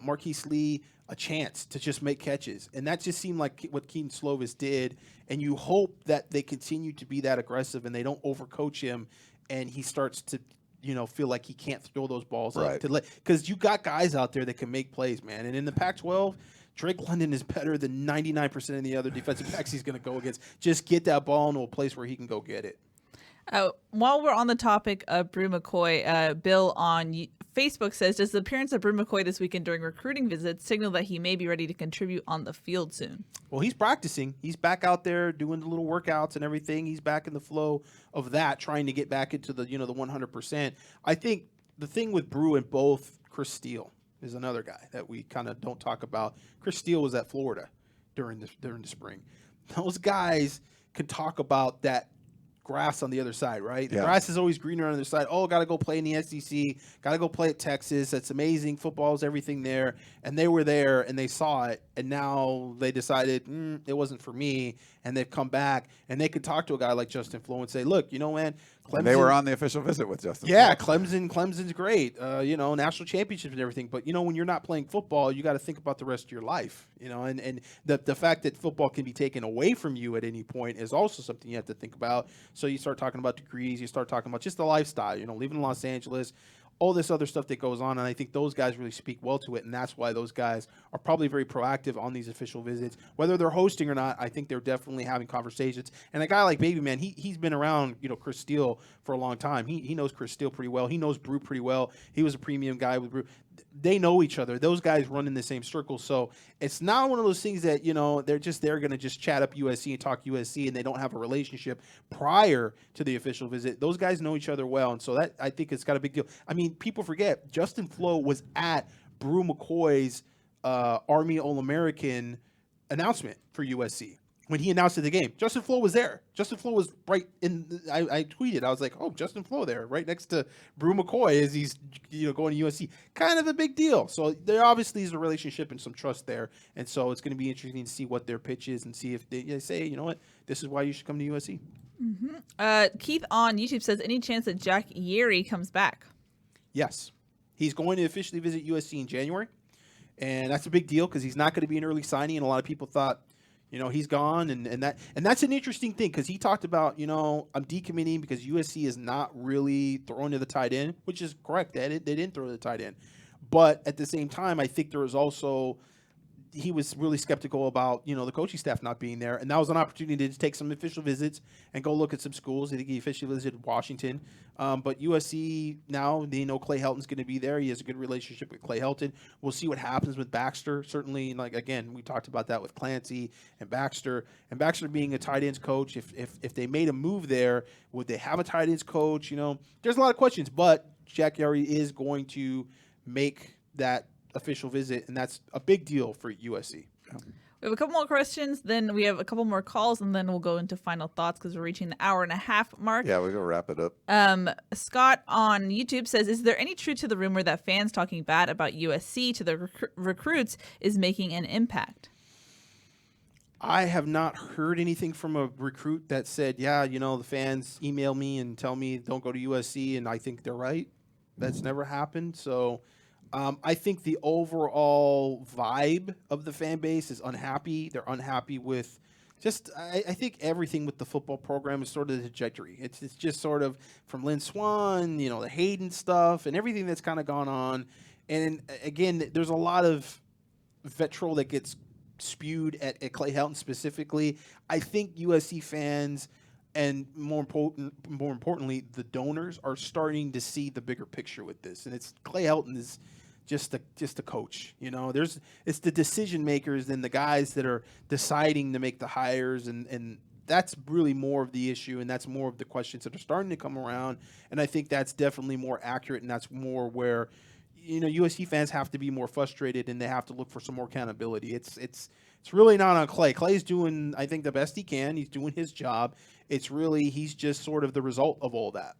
Marquise Lee a chance to just make catches. And that just seemed like what Keaton Slovis did. And you hope that they continue to be that aggressive and they don't overcoach him and he starts to, feel like he can't throw those balls up. Because you got guys out there that can make plays, man. And in the Pac-12, Drake London is better than 99% of the other defensive backs he's going to go against. Just get that ball into a place where he can go get it. While we're on the topic of Brew McCoy, Bill on Facebook says, does the appearance of Brew McCoy this weekend during recruiting visits signal that he may be ready to contribute on the field soon? Well, he's practicing. He's back out there doing the little workouts and everything. He's back in the flow of that, trying to get back into the, the 100%. I think the thing with Brew and both, Chris Steele is another guy that we kind of don't talk about. Chris Steele was at Florida during the spring. Those guys can talk about that grass on the other side, right? The grass is always greener on the other side. Oh, got to go play in the SEC. Got to go play at Texas. That's amazing. Football's everything there. And they were there and they saw it. And now they decided it wasn't for me. And they've come back and they could talk to a guy like Justin Flo and say, look, man, Clemson. They were on the official visit with Justin. Yeah, Clemson's great. National championships and everything. But when you're not playing football, you got to think about the rest of your life. And the fact that football can be taken away from you at any point is also something you have to think about. So you start talking about degrees. You start talking about just the lifestyle. Living in Los Angeles. All this other stuff that goes on, and I think those guys really speak well to it, and that's why those guys are probably very proactive on these official visits. Whether they're hosting or not, I think they're definitely having conversations. And a guy like Baby Man, he's been around, Chris Steele for a long time. He knows Chris Steele pretty well. He knows Brew pretty well. He was a premium guy with Brew. They know each other. Those guys run in the same circle. So it's not one of those things that, they're going to just chat up USC and talk USC and they don't have a relationship prior to the official visit. Those guys know each other well. And so that, I think it's got a big deal. I mean, people forget Justin Flo was at Brew McCoy's Army All-American announcement for USC. When he announced it the game, Justin Flo was there. Justin Flo was right in. I tweeted. I was like, "Oh, Justin Flo there, right next to Brew McCoy as he's going to USC." Kind of a big deal. So there obviously is a relationship and some trust there, and so it's going to be interesting to see what their pitch is and see if they say, you know what, this is why you should come to USC. Mm-hmm. Keith on YouTube says, any chance that Jack Eure comes back? Yes, he's going to officially visit USC in January, and that's a big deal because he's not going to be an early signing, and a lot of people thought, he's gone, and that's an interesting thing because he talked about, I'm decommitting because USC is not really throwing to the tight end, which is correct. They didn't throw to the tight end. But at the same time, I think there was also he was really skeptical about, the coaching staff not being there. And that was an opportunity to take some official visits and go look at some schools. I think he officially visited Washington. But USC now, they know Clay Helton's going to be there. He has a good relationship with Clay Helton. We'll see what happens with Baxter. Certainly, again, we talked about that with Clancy and Baxter. And Baxter being a tight ends coach, if they made a move there, would they have a tight ends coach? There's a lot of questions. But Jack Eure is going to make that official visit, and that's a big deal for USC. We have a couple more questions, then we have a couple more calls, and then we'll go into final thoughts because we're reaching the hour-and-a-half mark. Yeah, we're going to wrap it up. Scott on YouTube says, is there any truth to the rumor that fans talking bad about USC to the recruits is making an impact? I have not heard anything from a recruit that said, the fans email me and tell me don't go to USC, and I think they're right. That's never happened, so... I think the overall vibe of the fan base is unhappy. They're unhappy with I think everything with the football program is sort of the trajectory. It's just sort of from Lynn Swann, the Hayden stuff and everything that's kind of gone on. And again, there's a lot of vitriol that gets spewed at Clay Helton specifically. I think USC fans and more importantly, the donors are starting to see the bigger picture with this. And it's Clay Helton is just a coach, it's the decision makers and the guys that are deciding to make the hires. And that's really more of the issue. And that's more of the questions that are starting to come around. And I think that's definitely more accurate. And that's more where, USC fans have to be more frustrated and they have to look for some more accountability. It's really not on Clay. Clay's doing, I think, the best he can. He's doing his job. It's really, he's just sort of the result of all that.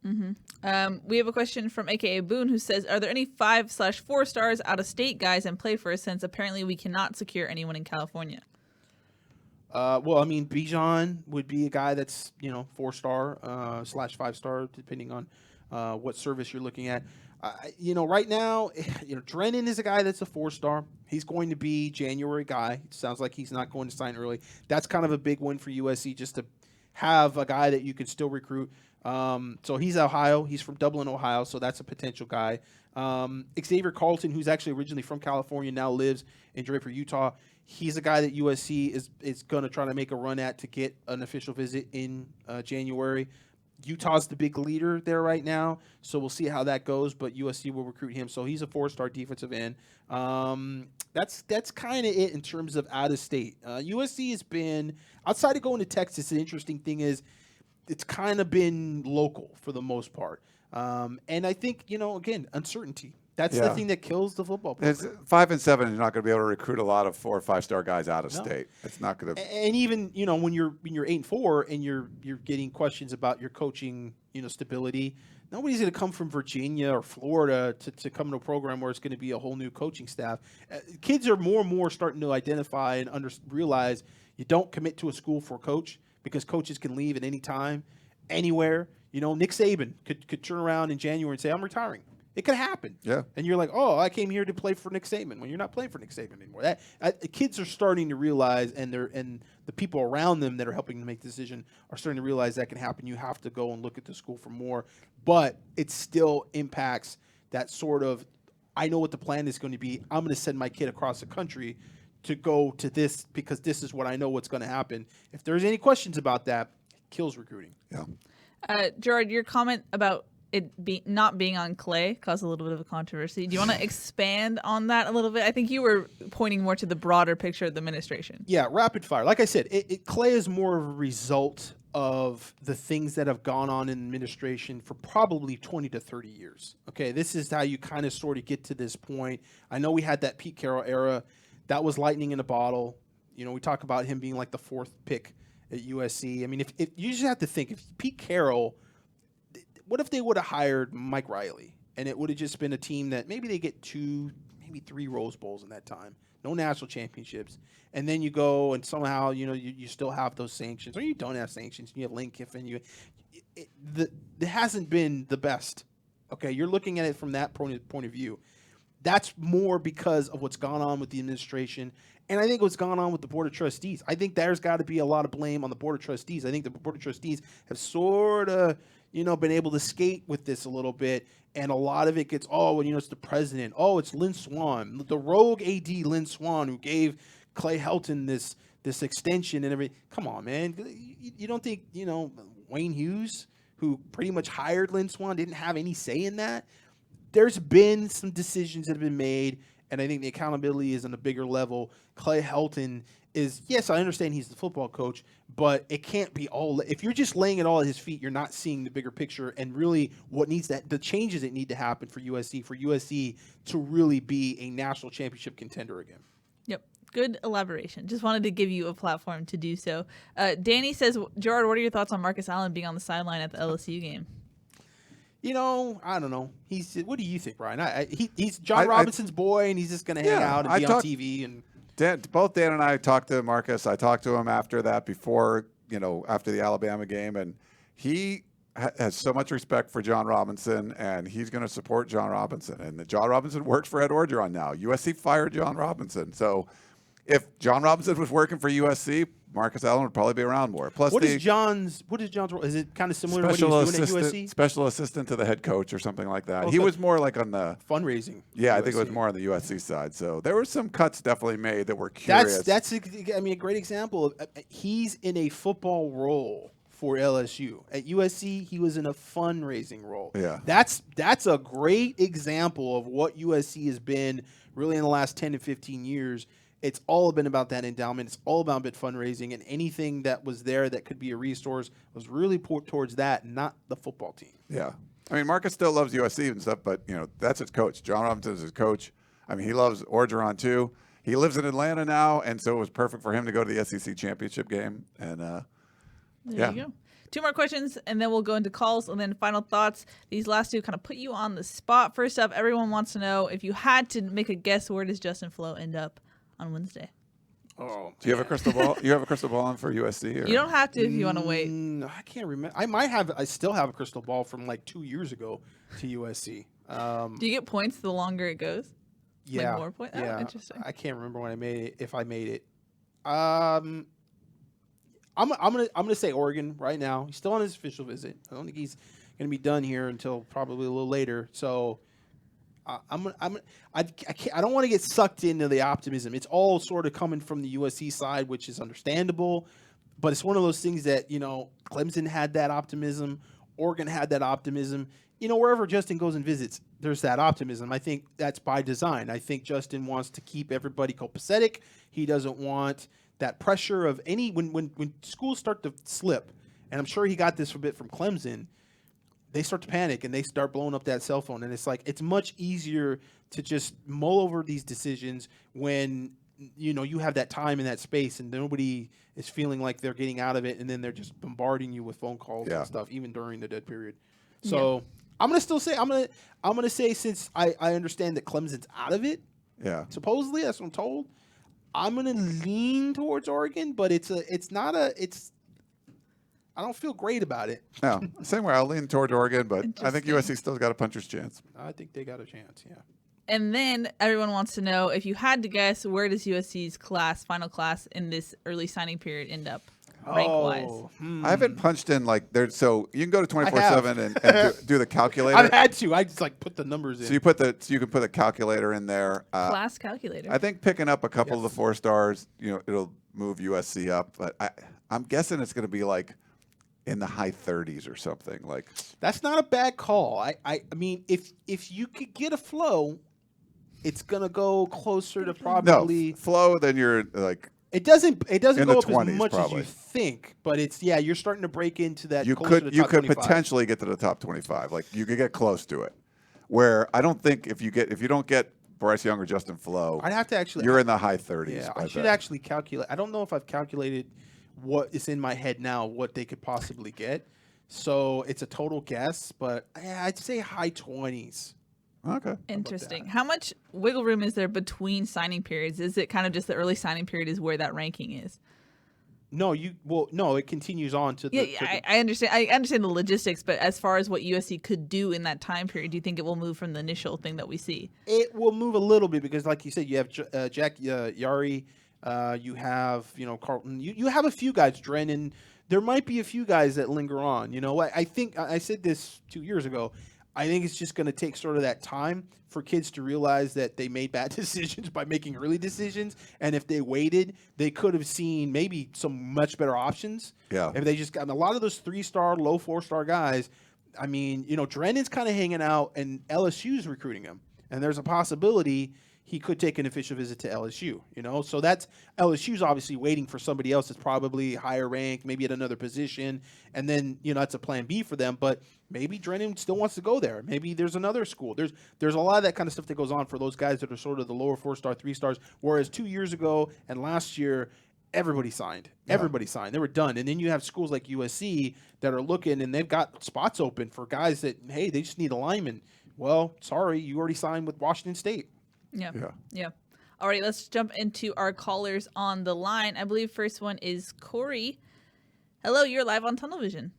Mm-hmm. We have a question from AKA Boone who says, are there any 5/4 stars out of state guys in play for us since apparently we cannot secure anyone in California? Bijan would be a guy that's, 4-star / 5-star, depending on what service you're looking at. Right now, Drennan is a guy that's a 4-star. He's going to be January guy. It sounds like he's not going to sign early. That's kind of a big win for USC, just to have a guy that you can still recruit. So he's Ohio. He's from Dublin, Ohio, so that's a potential guy. Xavier Carlton, who's actually originally from California, now lives in Draper, Utah. He's a guy that USC is going to try to make a run at to get an official visit in January. Utah's the big leader there right now, so we'll see how that goes, but USC will recruit him. So he's a 4-star defensive end. That's kind of it in terms of out of state. USC has been, outside of going to Texas, the interesting thing is it's kind of been local for the most part. And I think, again, uncertainty. That's the thing that kills the football program. It's 5 and 7. You're not going to be able to recruit a lot of 4 or 5-star guys out of state. It's not going to. And even when you're 8 and 4 and you're getting questions about your coaching stability, nobody's going to come from Virginia or Florida to come to a program where it's going to be a whole new coaching staff. Kids are more and more starting to identify and realize you don't commit to a school for a coach because coaches can leave at any time, anywhere. Nick Saban could turn around in January and say, I'm retiring. It could happen. Yeah. And you're like, oh, I came here to play for Nick Saban. Well, you're not playing for Nick Saban anymore. Kids are starting to realize, and the people around them that are helping to make the decision are starting to realize that can happen. You have to go and look at the school for more. But it still impacts that sort of, I know what the plan is going to be. I'm going to send my kid across the country to go to this because this is what I know what's going to happen. If there's any questions about that, it kills recruiting. Yeah. Gerard, your comment about it not being on Clay caused a little bit of a controversy. Do you want to expand on that a little bit? I think you were pointing more to the broader picture of the administration. Yeah, rapid fire. Like I said, Clay is more of a result of the things that have gone on in administration for probably 20 to 30 years. Okay, this is how you kind of sort of get to this point. I know we had that Pete Carroll era. That was lightning in a bottle. We talk about him being like the 4th pick at USC. I mean, if you just have to think, if Pete Carroll, what if they would have hired Mike Riley and it would have just been a team that maybe they get 2, maybe 3 Rose Bowls in that time, no national championships, and then you go and somehow you still have those sanctions, or you don't have sanctions, you have Lane Kiffin, it hasn't been the best. Okay, you're looking at it from that point of view. That's more because of what's gone on with the administration, and I think what's gone on with the Board of Trustees. I think there's got to be a lot of blame on the Board of Trustees. I think the Board of Trustees have sort of been able to skate with this a little bit, and a lot of it gets, it's the president. Oh, it's Lynn Swann, the rogue AD Lynn Swann, who gave Clay Helton this extension and everything. Come on, man. You don't think, Wayne Hughes, who pretty much hired Lynn Swann, didn't have any say in that? There's been some decisions that have been made, and I think the accountability is on a bigger level. Clay Helton is, yes, I understand he's the football coach, but it can't be all. If you're just laying it all at his feet, you're not seeing the bigger picture and really the changes that need to happen for USC to really be a national championship contender again. Yep. Good elaboration. Just wanted to give you a platform to do so. Danny says, Gerard, what are your thoughts on Marcus Allen being on the sideline at the LSU game? I don't know. What do you think, Brian? He's John Robinson's boy, and he's just going to hang out and be on TV. And both Dan and I talked to Marcus. I talked to him after that, after the Alabama game, and he has so much respect for John Robinson, and he's going to support John Robinson. And John Robinson works for Ed Orgeron now. USC fired John Robinson. So if John Robinson was working for USC, Marcus Allen would probably be around more. Plus, what is John's role? Is it kind of similar to what he was doing at USC? Special assistant to the head coach or something like that. Okay. He was more like on the fundraising. Yeah, I think it was more on the USC side. So there were some cuts definitely made that were curious. That's a great example of he's in a football role for LSU. At USC, he was in a fundraising role. Yeah. That's a great example of what USC has been really in the last 10 to 15 years. It's all been about that endowment. It's all about fundraising, and anything that was there that could be a resource was really poured towards that, not the football team. Yeah. I mean, Marcus still loves USC and stuff, but, that's his coach. John Robinson is his coach. I mean, he loves Orgeron, too. He lives in Atlanta now, and so it was perfect for him to go to the SEC championship game. And, There you go. 2 more questions, and then we'll go into calls, and then final thoughts. These last 2 kind of put you on the spot. First up, everyone wants to know, if you had to make a guess, where does Justin Flo end up on Wednesday? Oh, Do you have a crystal ball? You have a crystal ball on for USC? Or? You don't have to if you want to wait. I can't remember. I might have. I still have a crystal ball from like 2 years ago to USC. Do you get points the longer it goes? Yeah, Like more points? yeah. Oh, interesting. I can't remember when I made it. If I made it, I'm gonna say Oregon right now. He's still on his official visit. I don't think he's gonna be done here until probably a little later. So I don't want to get sucked into the optimism. It's all sort of coming from the USC side, which is understandable. But it's one of those things that, Clemson had that optimism. Oregon had that optimism. Wherever Justin goes and visits, there's that optimism. I think that's by design. I think Justin wants to keep everybody copacetic. He doesn't want that pressure of when schools start to slip, and I'm sure he got this a bit from Clemson, they start to panic and they start blowing up that cell phone. And it's like, it's much easier to just mull over these decisions when, you have that time and that space and nobody is feeling like they're getting out of it. And then they're just bombarding you with phone calls and stuff, even during the dead period. So I'm going to still say, I'm going to say, since I understand that Clemson's out of it. Yeah. Supposedly, that's what I'm told. I'm going to lean towards Oregon, but I don't feel great about it. No, same way. I'll lean toward Oregon, but I think Interesting. USC still's got a puncher's chance. I think they got a chance, yeah. And then everyone wants to know, if you had to guess, where does USC's final class in this early signing period end up, rank-wise? I haven't punched in so you can go to 24/7 and do the calculator. I've had to. I just put the numbers in. So you can put the calculator in there. Class calculator. I think picking up a couple of the 4 stars, it'll move USC up. But I'm guessing it's going to be in the high 30s or something. That's not a bad call. I mean, if you could get a flow, it's gonna go closer to probably flow. Then you're it doesn't in go the up 20s as much probably. as you think, but it's you're starting to break into that. You closer to could top 25. potentially get to the top 25. You could get close to it. Where I don't think if you don't get Bryce Young or Justin Flo, I'd have to actually. You're in the high 30s. Yeah, I should actually calculate. I don't know if I've calculated what is in my head now, what they could possibly get. So it's a total guess, but I'd say high 20s. Okay. Interesting. How much wiggle room is there between signing periods? Is it kind of just the early signing period is where that ranking is? No, it continues on to the. I understand. I understand the logistics, but as far as what USC could do in that time period, do you think it will move from the initial thing that we see? It will move a little bit because, like you said, you have Jack Yari, you have Carlton, you have a few guys, Drennan. There might be a few guys that linger on. I think I said this 2 years ago. I think it's just going to take sort of that time for kids to realize that they made bad decisions by making early decisions. And if they waited, they could have seen maybe some much better options. Yeah. If they just got a lot of those 3-star, low 4-star guys. I mean, Drennan's kind of hanging out and LSU's recruiting him. And there's a possibility he could take an official visit to LSU, So that's LSU's obviously waiting for somebody else that's probably higher ranked, maybe at another position. And then, that's a plan B for them. But maybe Drennan still wants to go there. Maybe there's another school. There's a lot of that kind of stuff that goes on for those guys that are sort of the lower 4-star, 3-stars. Whereas 2 years ago and last year, everybody signed. Yeah. Everybody signed. They were done. And then you have schools like USC that are looking and they've got spots open for guys that, hey, they just need a lineman. Well, sorry, you already signed with Washington State. Yeah. All right, let's jump into our callers on the line. I believe first one is Corey. Hello, you're live on Tunnel Vision.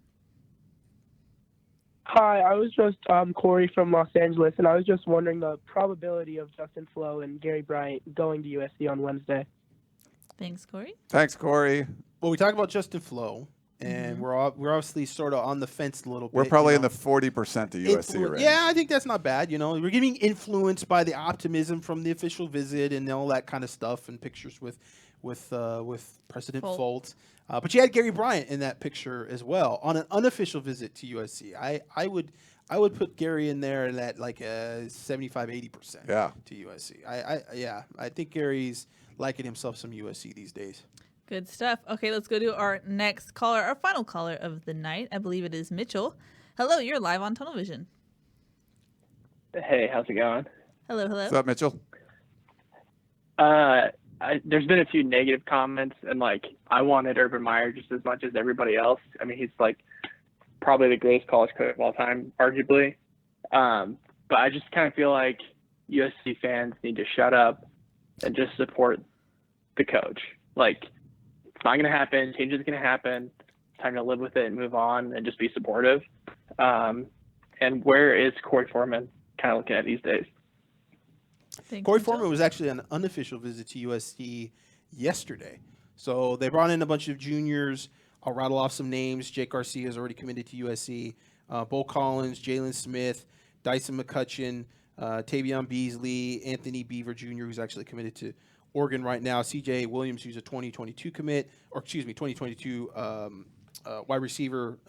Hi, I was just Corey from Los Angeles, and I was just wondering the probability of Justin Flo and Gary Bryant going to USC on Wednesday. Thanks, Corey. Thanks, Corey. Well, we talk about Justin Flo, and we're obviously sort of on the fence a little bit. We're probably in the 40% to USC range. Yeah, I think that's not bad. We're getting influenced by the optimism from the official visit and all that kind of stuff, and pictures with President Foltz. But you had Gary Bryant in that picture as well on an unofficial visit to USC. I would put Gary in there at 75-80%. Yeah. To USC. I think Gary's liking himself some USC these days. Good stuff. Okay, let's go to our next caller, our final caller of the night. I believe it is Mitchell. Hello, you're live on Tunnel Vision. Hey, how's it going? Hello. What's up, Mitchell? There's been a few negative comments, and I wanted Urban Meyer just as much as everybody else. I mean, he's probably the greatest college coach of all time, arguably. But I just kind of feel like USC fans need to shut up and just support the coach. like, it's not going to happen. Change is going to happen. It's time to live with it and move on and just be supportive. And where is Corey Foreman kind of looking at these days? Corey Foreman was actually on an unofficial visit to USC yesterday. So they brought in a bunch of juniors. I'll rattle off some names. Jake Garcia has already committed to USC. Bo Collins, Jalen Smith, Dyson McCutcheon, Tavion Beasley, Anthony Beaver Jr., who's actually committed to Oregon right now. CJ Williams, who's a 2022 wide receiver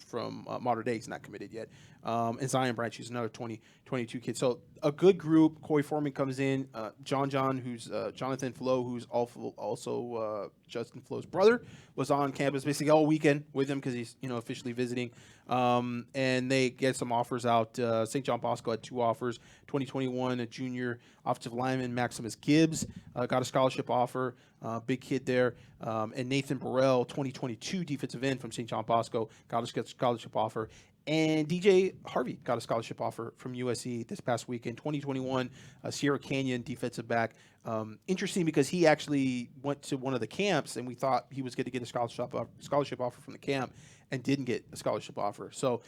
from Mater Dei, is not committed yet. And Zion Branch, who's another 2022 kid. So a good group. Corey Foreman comes in. John, who's Jonathan Flo, who's also Justin Flo's brother, was on campus basically all weekend with him because he's officially visiting. And they get some offers out. St. John Bosco had 2 offers. 2021, a junior offensive lineman, Maximus Gibbs, got a scholarship offer. Big kid there. And Nathan Burrell, 2022 defensive end from St. John Bosco, got a scholarship offer. And DJ Harvey got a scholarship offer from USC this past weekend. 2021, Sierra Canyon defensive back. Interesting because he actually went to one of the camps, and we thought he was going to get a scholarship offer from the camp, and didn't get a scholarship offer. So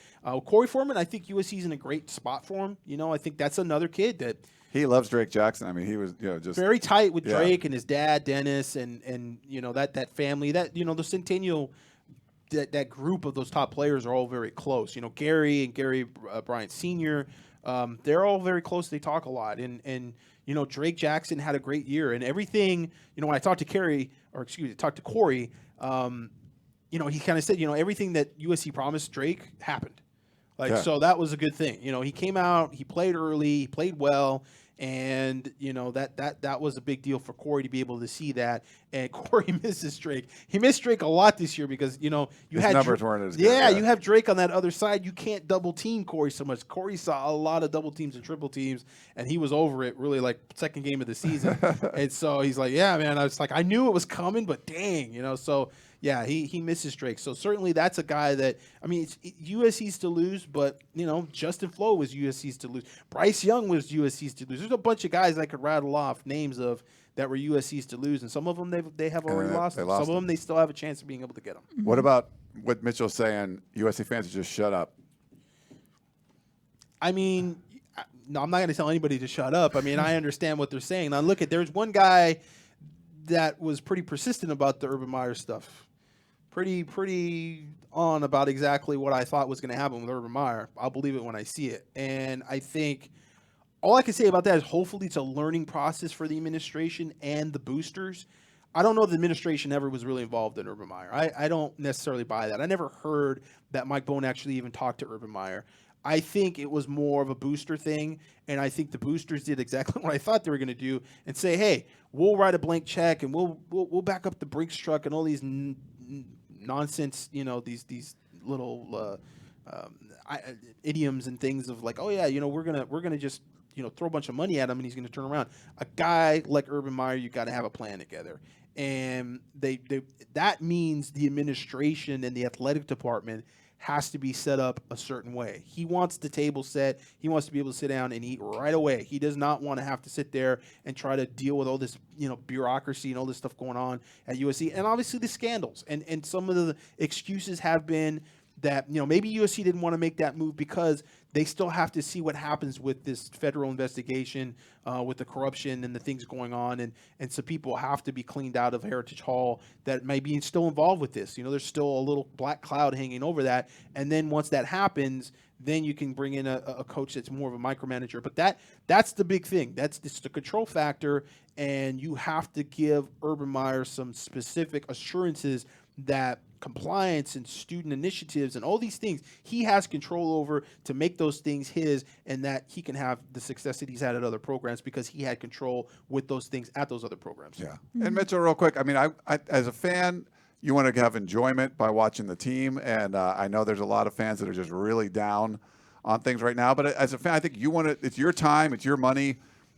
Corey Foreman, I think USC's in a great spot for him. I think that's another kid that he loves Drake Jackson. I mean, he was just very tight with Drake and his dad Dennis, and that family, that the Centennial. That group of those top players are all very close. Gary and Gary Bryant Sr., they're all very close. They talk a lot. And Drake Jackson had a great year. And everything, when I talked to Corey, he kind of said, everything that USC promised Drake happened. So that was a good thing. He came out, he played early, he played well. And that was a big deal for Corey to be able to see that. And Corey misses Drake. He missed Drake a lot this year because his numbers weren't as good. Yeah, you have Drake on that other side. You can't double team Corey so much. Corey saw a lot of double teams and triple teams, and he was over it really like second game of the season. And so he's like, yeah, man. I was like, I knew it was coming, but dang, So yeah, he misses Drake. So certainly that's a guy that, it's USC's to lose, but, Justin Flo was USC's to lose. Bryce Young was USC's to lose. There's a bunch of guys I could rattle off names of that were USC's to lose, and some of them they have already lost them. Some of them they still have a chance of being able to get them. What about what Mitchell's saying, USC fans just shut up? No, I'm not going to tell anybody to shut up. I understand what they're saying. Now, look, there's one guy that was pretty persistent about the Urban Meyer stuff. Pretty on about exactly what I thought was going to happen with Urban Meyer. I'll believe it when I see it. And I think all I can say about that is hopefully it's a learning process for the administration and the boosters. I don't know if the administration ever was really involved in Urban Meyer. I don't necessarily buy that. I never heard that Mike Bohn actually even talked to Urban Meyer. I think it was more of a booster thing, and I think the boosters did exactly what I thought they were going to do and say, hey, we'll write a blank check and we'll back up the Brinks truck and all these nonsense, these little idioms and things of like, oh yeah, we're gonna just throw a bunch of money at him and he's gonna turn around. A guy like Urban Meyer, you got to have a plan together, and that means the administration and the athletic department has to be set up a certain way. He wants the table set. He wants to be able to sit down and eat right away. He does not want to have to sit there and try to deal with all this, bureaucracy and all this stuff going on at USC. And obviously the scandals. And some of the excuses have been that, maybe USC didn't want to make that move because they still have to see what happens with this federal investigation, with the corruption and the things going on. And some people have to be cleaned out of Heritage Hall that may be still involved with this. There's still a little black cloud hanging over that. And then once that happens, then you can bring in a coach that's more of a micromanager. But that's the big thing. It's the control factor. And you have to give Urban Meyer some specific assurances that compliance and student initiatives and all these things he has control over to make those things his, and that he can have the success that he's had at other programs because he had control with those things at those other programs. Yeah. And Mitchell, real quick, I as a fan, you want to have enjoyment by watching the team, and I know there's a lot of fans that are just really down on things right now, but as a fan, I think you want to, it's your time, it's your money.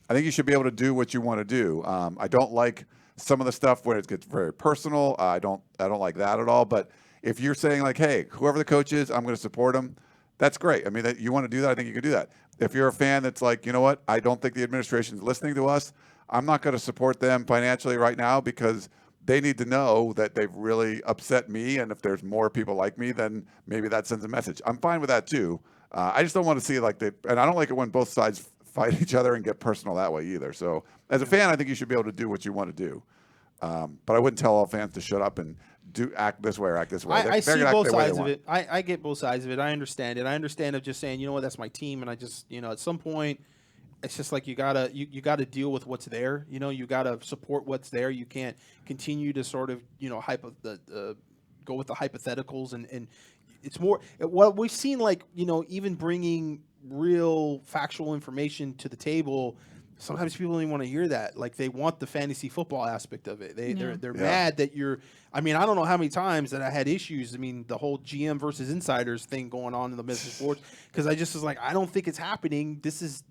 I think you should be able to do what you want to do. I don't like some of the stuff where it gets very personal. I don't like that at all. But if you're saying like, hey, whoever the coach is, I'm going to support him, that's great. That you want to do that, I think you can do that. If you're a fan that's like, you know what, I don't think the administration is listening to us, I'm not going to support them financially right now because they need to know that they've really upset me, and if there's more people like me, then maybe that sends a message. I'm fine with that too. I just don't want to see and I don't like it when both sides fight each other and get personal that way either. So as a fan, I think you should be able to do what you want to do. But I wouldn't tell all fans to shut up and act this way or act this way. I see both sides of it. I get both sides of it. I understand it. I understand of just saying, you know what, that's my team, and I just, at some point, it's just like you gotta deal with what's there. You gotta support what's there. You can't continue to sort of go with the hypotheticals and it's more what we've seen, like even bringing real factual information to the table. Sometimes people don't even want to hear that. Like, they want the fantasy football aspect of it. They're mad that you're. I mean, I don't know how many times that I had issues. I mean, the whole GM versus insiders thing going on in the business sports, because I just was like, I don't think it's happening.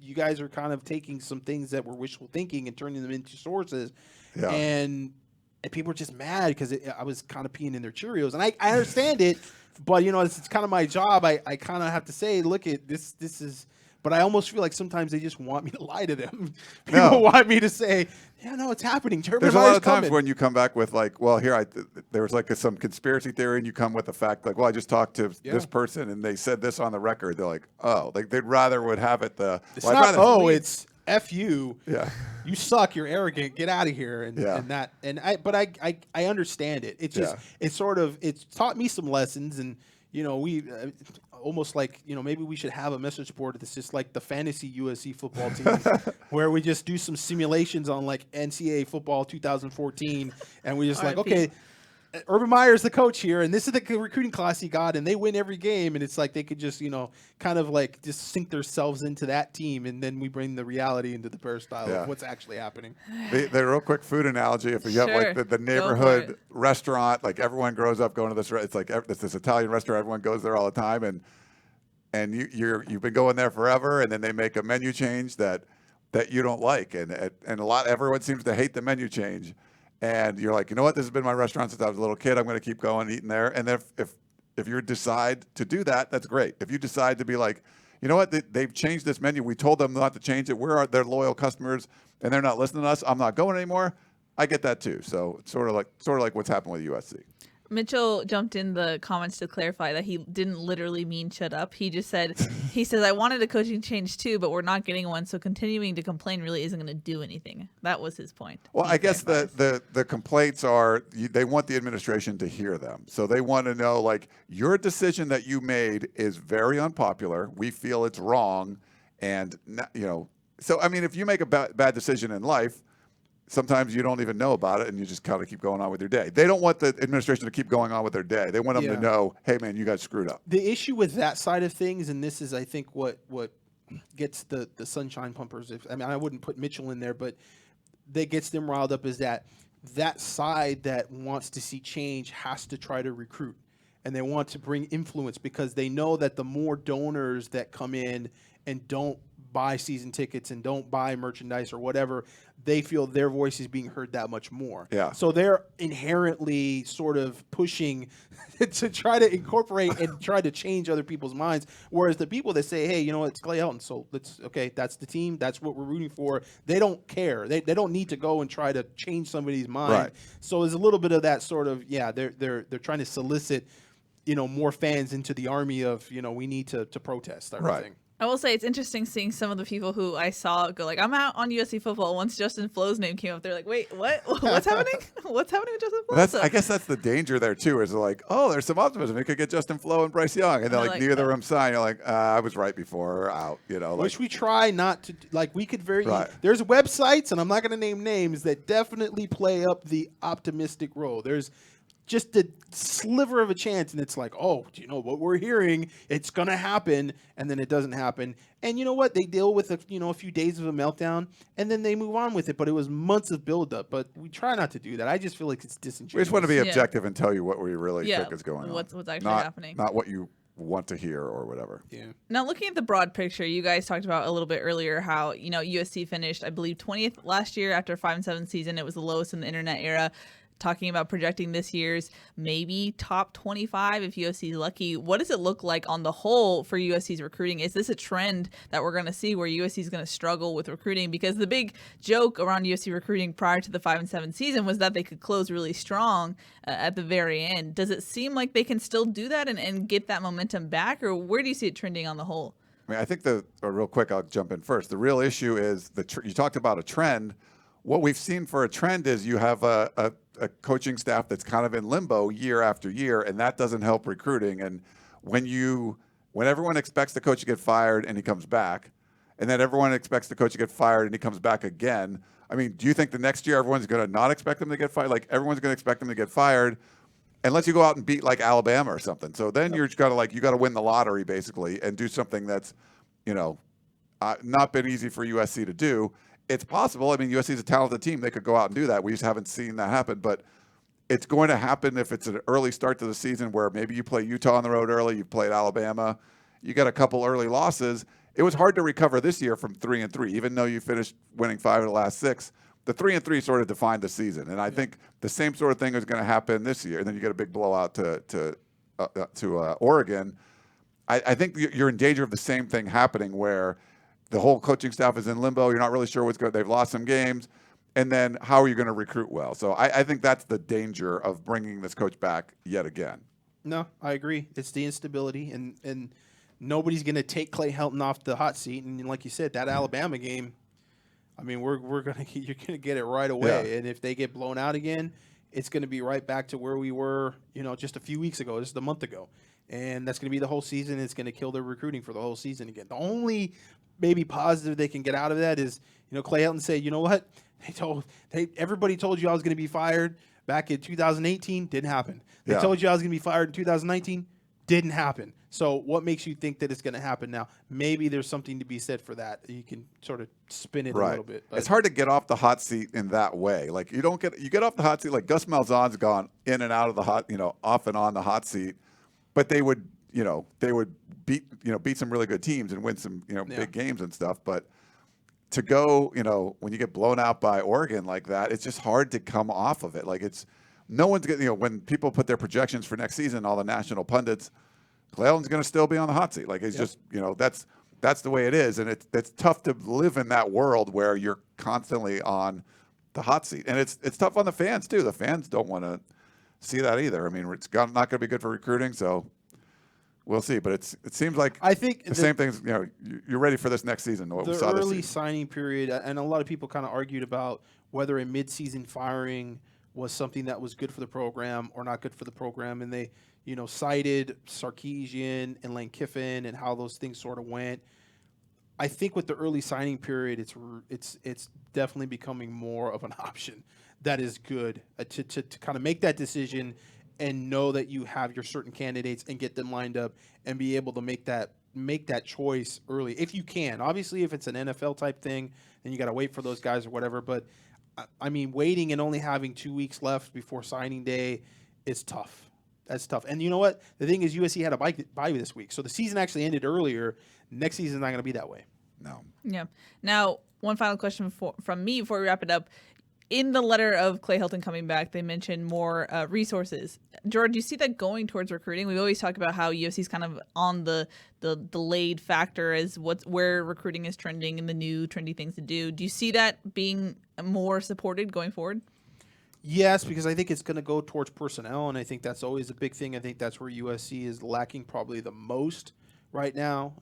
You guys are kind of taking some things that were wishful thinking and turning them into sources, and people are just mad because I was kind of peeing in their Cheerios, and I understand it, but it's kind of my job. I kind of have to say, look at this. This is. But I almost feel like sometimes they just want me to lie to them. People want me to say, yeah, no, it's happening. There's a lot of times when you come back with like, well, here, there was like some conspiracy theory, and you come with the fact like, well, I just talked to this person, and they said this on the record.'re like, oh, like they'd rather would have it it's F you. Yeah. You suck. You're arrogant. Get out of here. But I understand it. It's just, it's taught me some lessons, and, we almost like, maybe we should have a message board that's just like the fantasy USC football team where we just do some simulations on like NCAA football 2014. And we just like, okay, Urban Meyer's the coach here, and this is the recruiting class he got, and they win every game. And it's like they could just, kind of like just sink themselves into that team. And then we bring the reality into the Peristyle of what's actually happening. The real quick food analogy, if you have like the neighborhood restaurant, like everyone grows up going to this, it's like this Italian restaurant, everyone goes there all the time. And you've been going there forever, and then they make a menu change that you don't like. And everyone seems to hate the menu change. And you're like, you know what? This has been my restaurant since I was a little kid. I'm going to keep going eating there. And if you decide to do that, that's great. If you decide to be like, you know what? They've changed this menu. We told them not to change it. We're their loyal customers, and they're not listening to us. I'm not going anymore. I get that too. So it's sort of like what's happened with USC. Mitchell jumped in the comments to clarify that he didn't literally mean shut up. He just said, he says, I wanted a coaching change too, but we're not getting one. So continuing to complain really isn't going to do anything. That was his point. Well, I guess the complaints are they want the administration to hear them. So they want to know, like, your decision that you made is very unpopular. We feel it's wrong. And, so, I mean, if you make a bad decision in life, sometimes you don't even know about it, and you just kind of keep going on with your day. They don't want the administration to keep going on with their day. They want them to know, hey, man, you guys screwed up. The issue with that side of things, and this is, I think, what gets the sunshine pumpers, I wouldn't put Mitchell in there, but that gets them riled up, is that side that wants to see change has to try to recruit. And they want to bring influence because they know that the more donors that come in and don't buy season tickets and don't buy merchandise or whatever, they feel their voice is being heard that much more. Yeah. So they're inherently sort of pushing to try to incorporate and try to change other people's minds. Whereas the people that say, hey, it's Clay Helton, so that's the team, that's what we're rooting for. They don't care. They don't need to go and try to change somebody's mind. Right. So there's a little bit of that sort of, they're trying to solicit, more fans into the army of, we need to protest type of thing. I will say it's interesting seeing some of the people who I saw go like, I'm out on USC football. Once Justin Flo's name came up, they're like, wait, what? What's happening? What's happening with Justin Flo? I guess that's the danger there too. Is like, oh, there's some optimism. We could get Justin Flo and Bryce Young, and then like neither of them sign. You're like, I was right before, out. Which we try not to. Like, we could There's websites, and I'm not going to name names, that definitely play up the optimistic role. There's just a sliver of a chance, and it's like, oh, do you know what we're hearing? It's going to happen, and then it doesn't happen. And you know what? They deal with, a few days of a meltdown, and then they move on with it. But it was months of buildup. But we try not to do that. I just feel like it's disingenuous. We just want to be objective and tell you what we really think is going on. What's actually happening. Not what you want to hear or whatever. Yeah. Now, looking at the broad picture, you guys talked about a little bit earlier how, USC finished, I believe, 20th last year after a 5-7 season. It was the lowest in the internet era. talking about projecting this year's maybe top 25 if USC is lucky. What does it look like on the whole for USC's recruiting? Is this a trend that we're going to see where USC is going to struggle with recruiting? Because the big joke around USC recruiting prior to the 5-7 season was that they could close really strong at the very end. Does it seem like they can still do that and get that momentum back, or where do you see it trending on the whole? I mean, I think real quick, I'll jump in first. The real issue is you talked about a trend. What we've seen for a trend is you have a coaching staff that's kind of in limbo year after year, and that doesn't help recruiting. And when everyone expects the coach to get fired and he comes back, and then everyone expects the coach to get fired and he comes back again, I mean, do you think the next year everyone's going to not expect him to get fired? Like, everyone's going to expect him to get fired unless you go out and beat like Alabama or something. So then you got to win the lottery basically and do something that's, not been easy for USC to do. It's possible. I mean, USC is a talented team. They could go out and do that. We just haven't seen that happen. But it's going to happen if it's an early start to the season where maybe you play Utah on the road early, you played Alabama, you got a couple early losses. It was hard to recover this year from 3-3, even though you finished winning 5 of the last 6. The 3-3 sort of defined the season, and I think the same sort of thing is going to happen this year. And then you get a big blowout to Oregon. I think you're in danger of the same thing happening, where the whole coaching staff is in limbo. You're not really sure what's going. They've lost some games, and then how are you going to recruit well? So I think that's the danger of bringing this coach back yet again. No, I agree. It's the instability, and nobody's going to take Clay Helton off the hot seat. And like you said, that Alabama game. I mean, you're gonna get it right away, Yeah. and if they get blown out again, it's gonna be right back to where we were, just a few weeks ago, just a month ago, and that's gonna be the whole season. It's gonna kill their recruiting for the whole season again. The only maybe positive they can get out of that is, Clay Helton said, you know what, everybody told you I was gonna be fired back in 2018, didn't happen. They told you I was gonna be fired in 2019, didn't happen. So what makes you think that it's going to happen now? Maybe there's something to be said for that. You can sort of spin it a little bit. It's hard to get off the hot seat in that way. Like you get off the hot seat. Like Gus Malzahn's gone in and out of the hot, off and on the hot seat, but they would beat some really good teams and win some big games and stuff. But to go, when you get blown out by Oregon like that, it's just hard to come off of it. Like no one's getting, when people put their projections for next season, all the national pundits, Clay Helton's going to still be on the hot seat. Like it's just, that's the way it is. And it's tough to live in that world where you're constantly on the hot seat. And it's tough on the fans too. The fans don't want to see that either. I mean, it's not going to be good for recruiting. So we'll see. But it seems like I think the same things, you're ready for this next season. The early signing period, and a lot of people kind of argued about whether a midseason firing was something that was good for the program or not good for the program. And they, cited Sarkisian and Lane Kiffin and how those things sort of went. I think with the early signing period, it's definitely becoming more of an option that is good to kind of make that decision and know that you have your certain candidates and get them lined up and be able to make that choice early if you can. Obviously, if it's an NFL type thing, then you got to wait for those guys or whatever. But I mean, waiting and only having 2 weeks left before signing day is tough. That's tough. And you know what? The thing is, USC had a bye this week. So the season actually ended earlier. Next season is not going to be that way. No. Yeah. Now, one final question from me before we wrap it up. In the letter of Clay Helton coming back, they mentioned more resources. Gerard, do you see that going towards recruiting? We always talk about how USC is kind of on the delayed factor as where recruiting is trending and the new trendy things to do. Do you see that being more supported going forward? Yes, because I think it's going to go towards personnel, and I think that's always a big thing. I think that's where USC is lacking probably the most right now.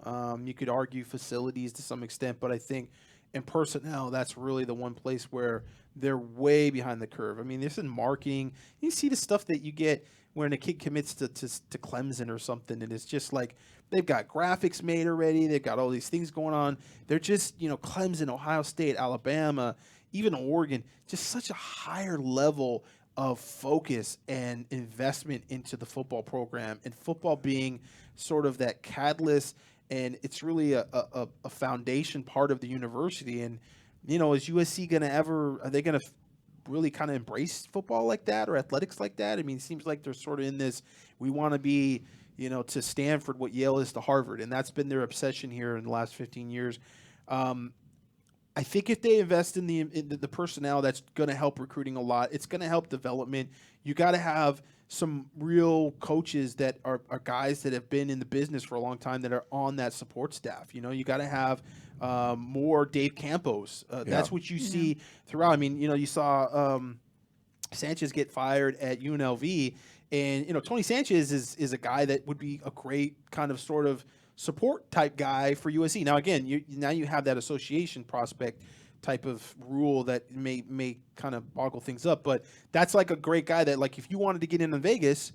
You could argue facilities to some extent, but I think in personnel, that's really the one place where they're way behind the curve. I mean, this is marketing. You see the stuff that you get when a kid commits to Clemson or something, and it's just like they've got graphics made already. They've got all these things going on. They're just, Clemson, Ohio State, Alabama, even Oregon, just such a higher level of focus and investment into the football program, and football being sort of that catalyst, and it's really a foundation part of the university. And, is USC are they going to really kind of embrace football like that or athletics like that? I mean, it seems like they're sort of in this, we want to be, to Stanford what Yale is to Harvard, and that's been their obsession here in the last 15 years. I think if they invest in the personnel, that's going to help recruiting a lot. It's going to help development. You got to have some real coaches that are guys that have been in the business for a long time that are on that support staff. You got to have more Dave Campos. That's what you see throughout. I mean, you saw Sanchez get fired at UNLV, and Tony Sanchez is a guy that would be a great kind of sort of support type guy for USC. Now again, you have that association prospect type of rule that may kind of boggle things up, but that's like a great guy that, like, if you wanted to get into Vegas,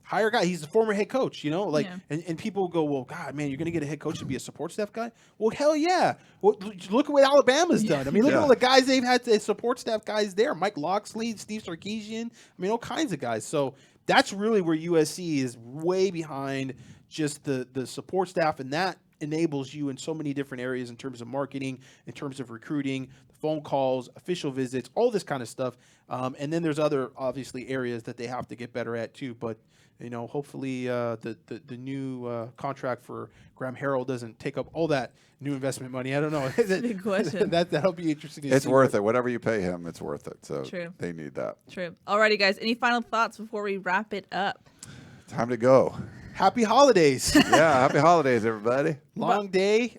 hire a guy. He's the former head coach, and people go, well, God, man, you're going to get a head coach to be a support staff guy? Well, hell yeah. Well, look at what Alabama's done. I mean, look at all the guys they've had, the support staff guys there. Mike Locksley, Steve Sarkisian. I mean, all kinds of guys. So that's really where USC is way behind just the support staff, and that enables you in so many different areas in terms of marketing, in terms of recruiting, phone calls, official visits, all this kind of stuff. And then there's other, obviously, areas that they have to get better at too. But hopefully the new contract for Graham Harrell doesn't take up all that new investment money. I don't know. That's a big question. That'll be interesting to see. It's worth it. Whatever you pay him, it's worth it. So True. They need that. True. Alrighty, guys. Any final thoughts before we wrap it up? Time to go. Happy holidays. Yeah, happy holidays, everybody. Long day.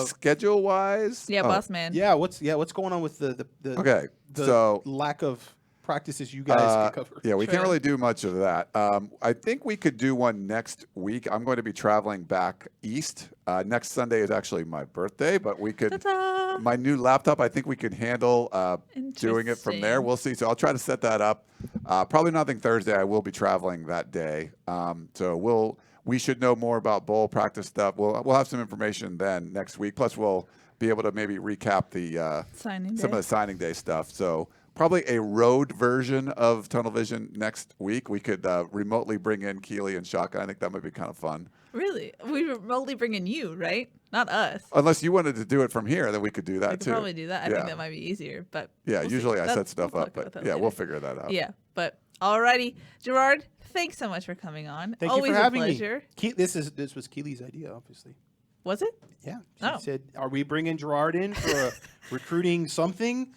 Schedule wise. Yeah, boss man. Yeah, what's going on with the Okay, so lack of practices you guys can cover? Yeah, we can't really do much of that. I think we could do one next week. I'm going to be traveling back east. Next Sunday is actually my birthday, but we could. Ta-ta! My new laptop, I think we can handle doing it from there. We'll see. So I'll try to set that up. Probably nothing Thursday. I will be traveling that day. So we should know more about bowl practice stuff. We'll have some information then next week. Plus, we'll be able to maybe recap the some of the signing day stuff. So probably a road version of Tunnel Vision next week. We could remotely bring in Keely and Shaka. I think that might be kind of fun. Really? We remotely bring in you, right? Not us. Unless you wanted to do it from here, then we could do that We too. could probably do that. I think that might be easier, but yeah, we'll usually see. I set stuff up, but yeah, we'll figure that out. Yeah, but alrighty, Gerard, thanks so much for coming on. Thank Always you for having a pleasure. me. This was Keely's idea, obviously. Was it? Yeah. She said, "Are we bringing Gerard in for a recruiting something?"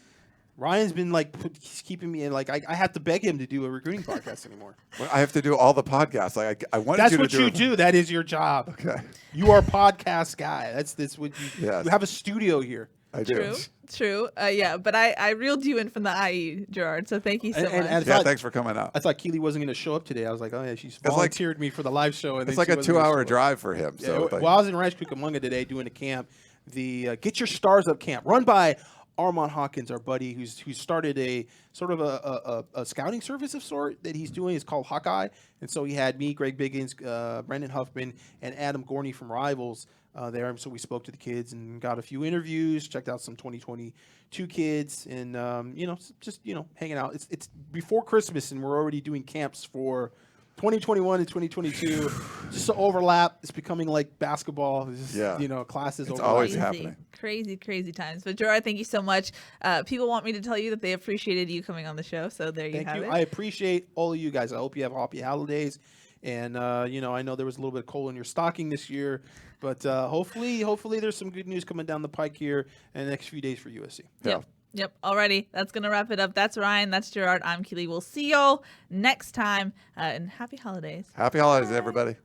Ryan's been he's keeping me in. I have to beg him to do a recruiting podcast anymore. Well, I have to do all the podcasts. I wanted That's you to what do. you do. That is your job. Okay. You are a podcast guy. That's what you. Yes. You have a studio here. I do. True. Yeah, but I reeled you in from the IE, Gerard. So thank you so much. And Yeah, thanks for coming out. I thought Keely wasn't going to show up today. I was like, oh yeah, she's volunteered me for the live show. And It's then like she a wasn't gonna 2-hour show up. drive for him. So Well, I was in Ranch Cucamonga today doing a camp, the Get Your Stars Up camp, run by Armand Hawkins, our buddy, who's started a sort of a scouting service of sort that he's doing. It's called Hawkeye, and so he had me, Greg Biggins, Brendan Huffman, and Adam Gorney from Rivals there. And so we spoke to the kids and got a few interviews, checked out some 2022 kids, and just hanging out. It's before Christmas, and we're already doing camps for 2021 and 2022, just to overlap. It's becoming like basketball. It's just, classes. It's overlap. always happening. Crazy times. But Gerard, thank you so much. People want me to tell you that they appreciated you coming on the show. So there you have it. I appreciate all of you guys. I hope you have happy holidays. And, I know there was a little bit of coal in your stocking this year, but hopefully there's some good news coming down the pike here in the next few days for USC. Yeah. Yep. Alrighty. That's going to wrap it up. That's Ryan. That's Gerard. I'm Keely. We'll see y'all next time. And happy holidays. Happy holidays, everybody.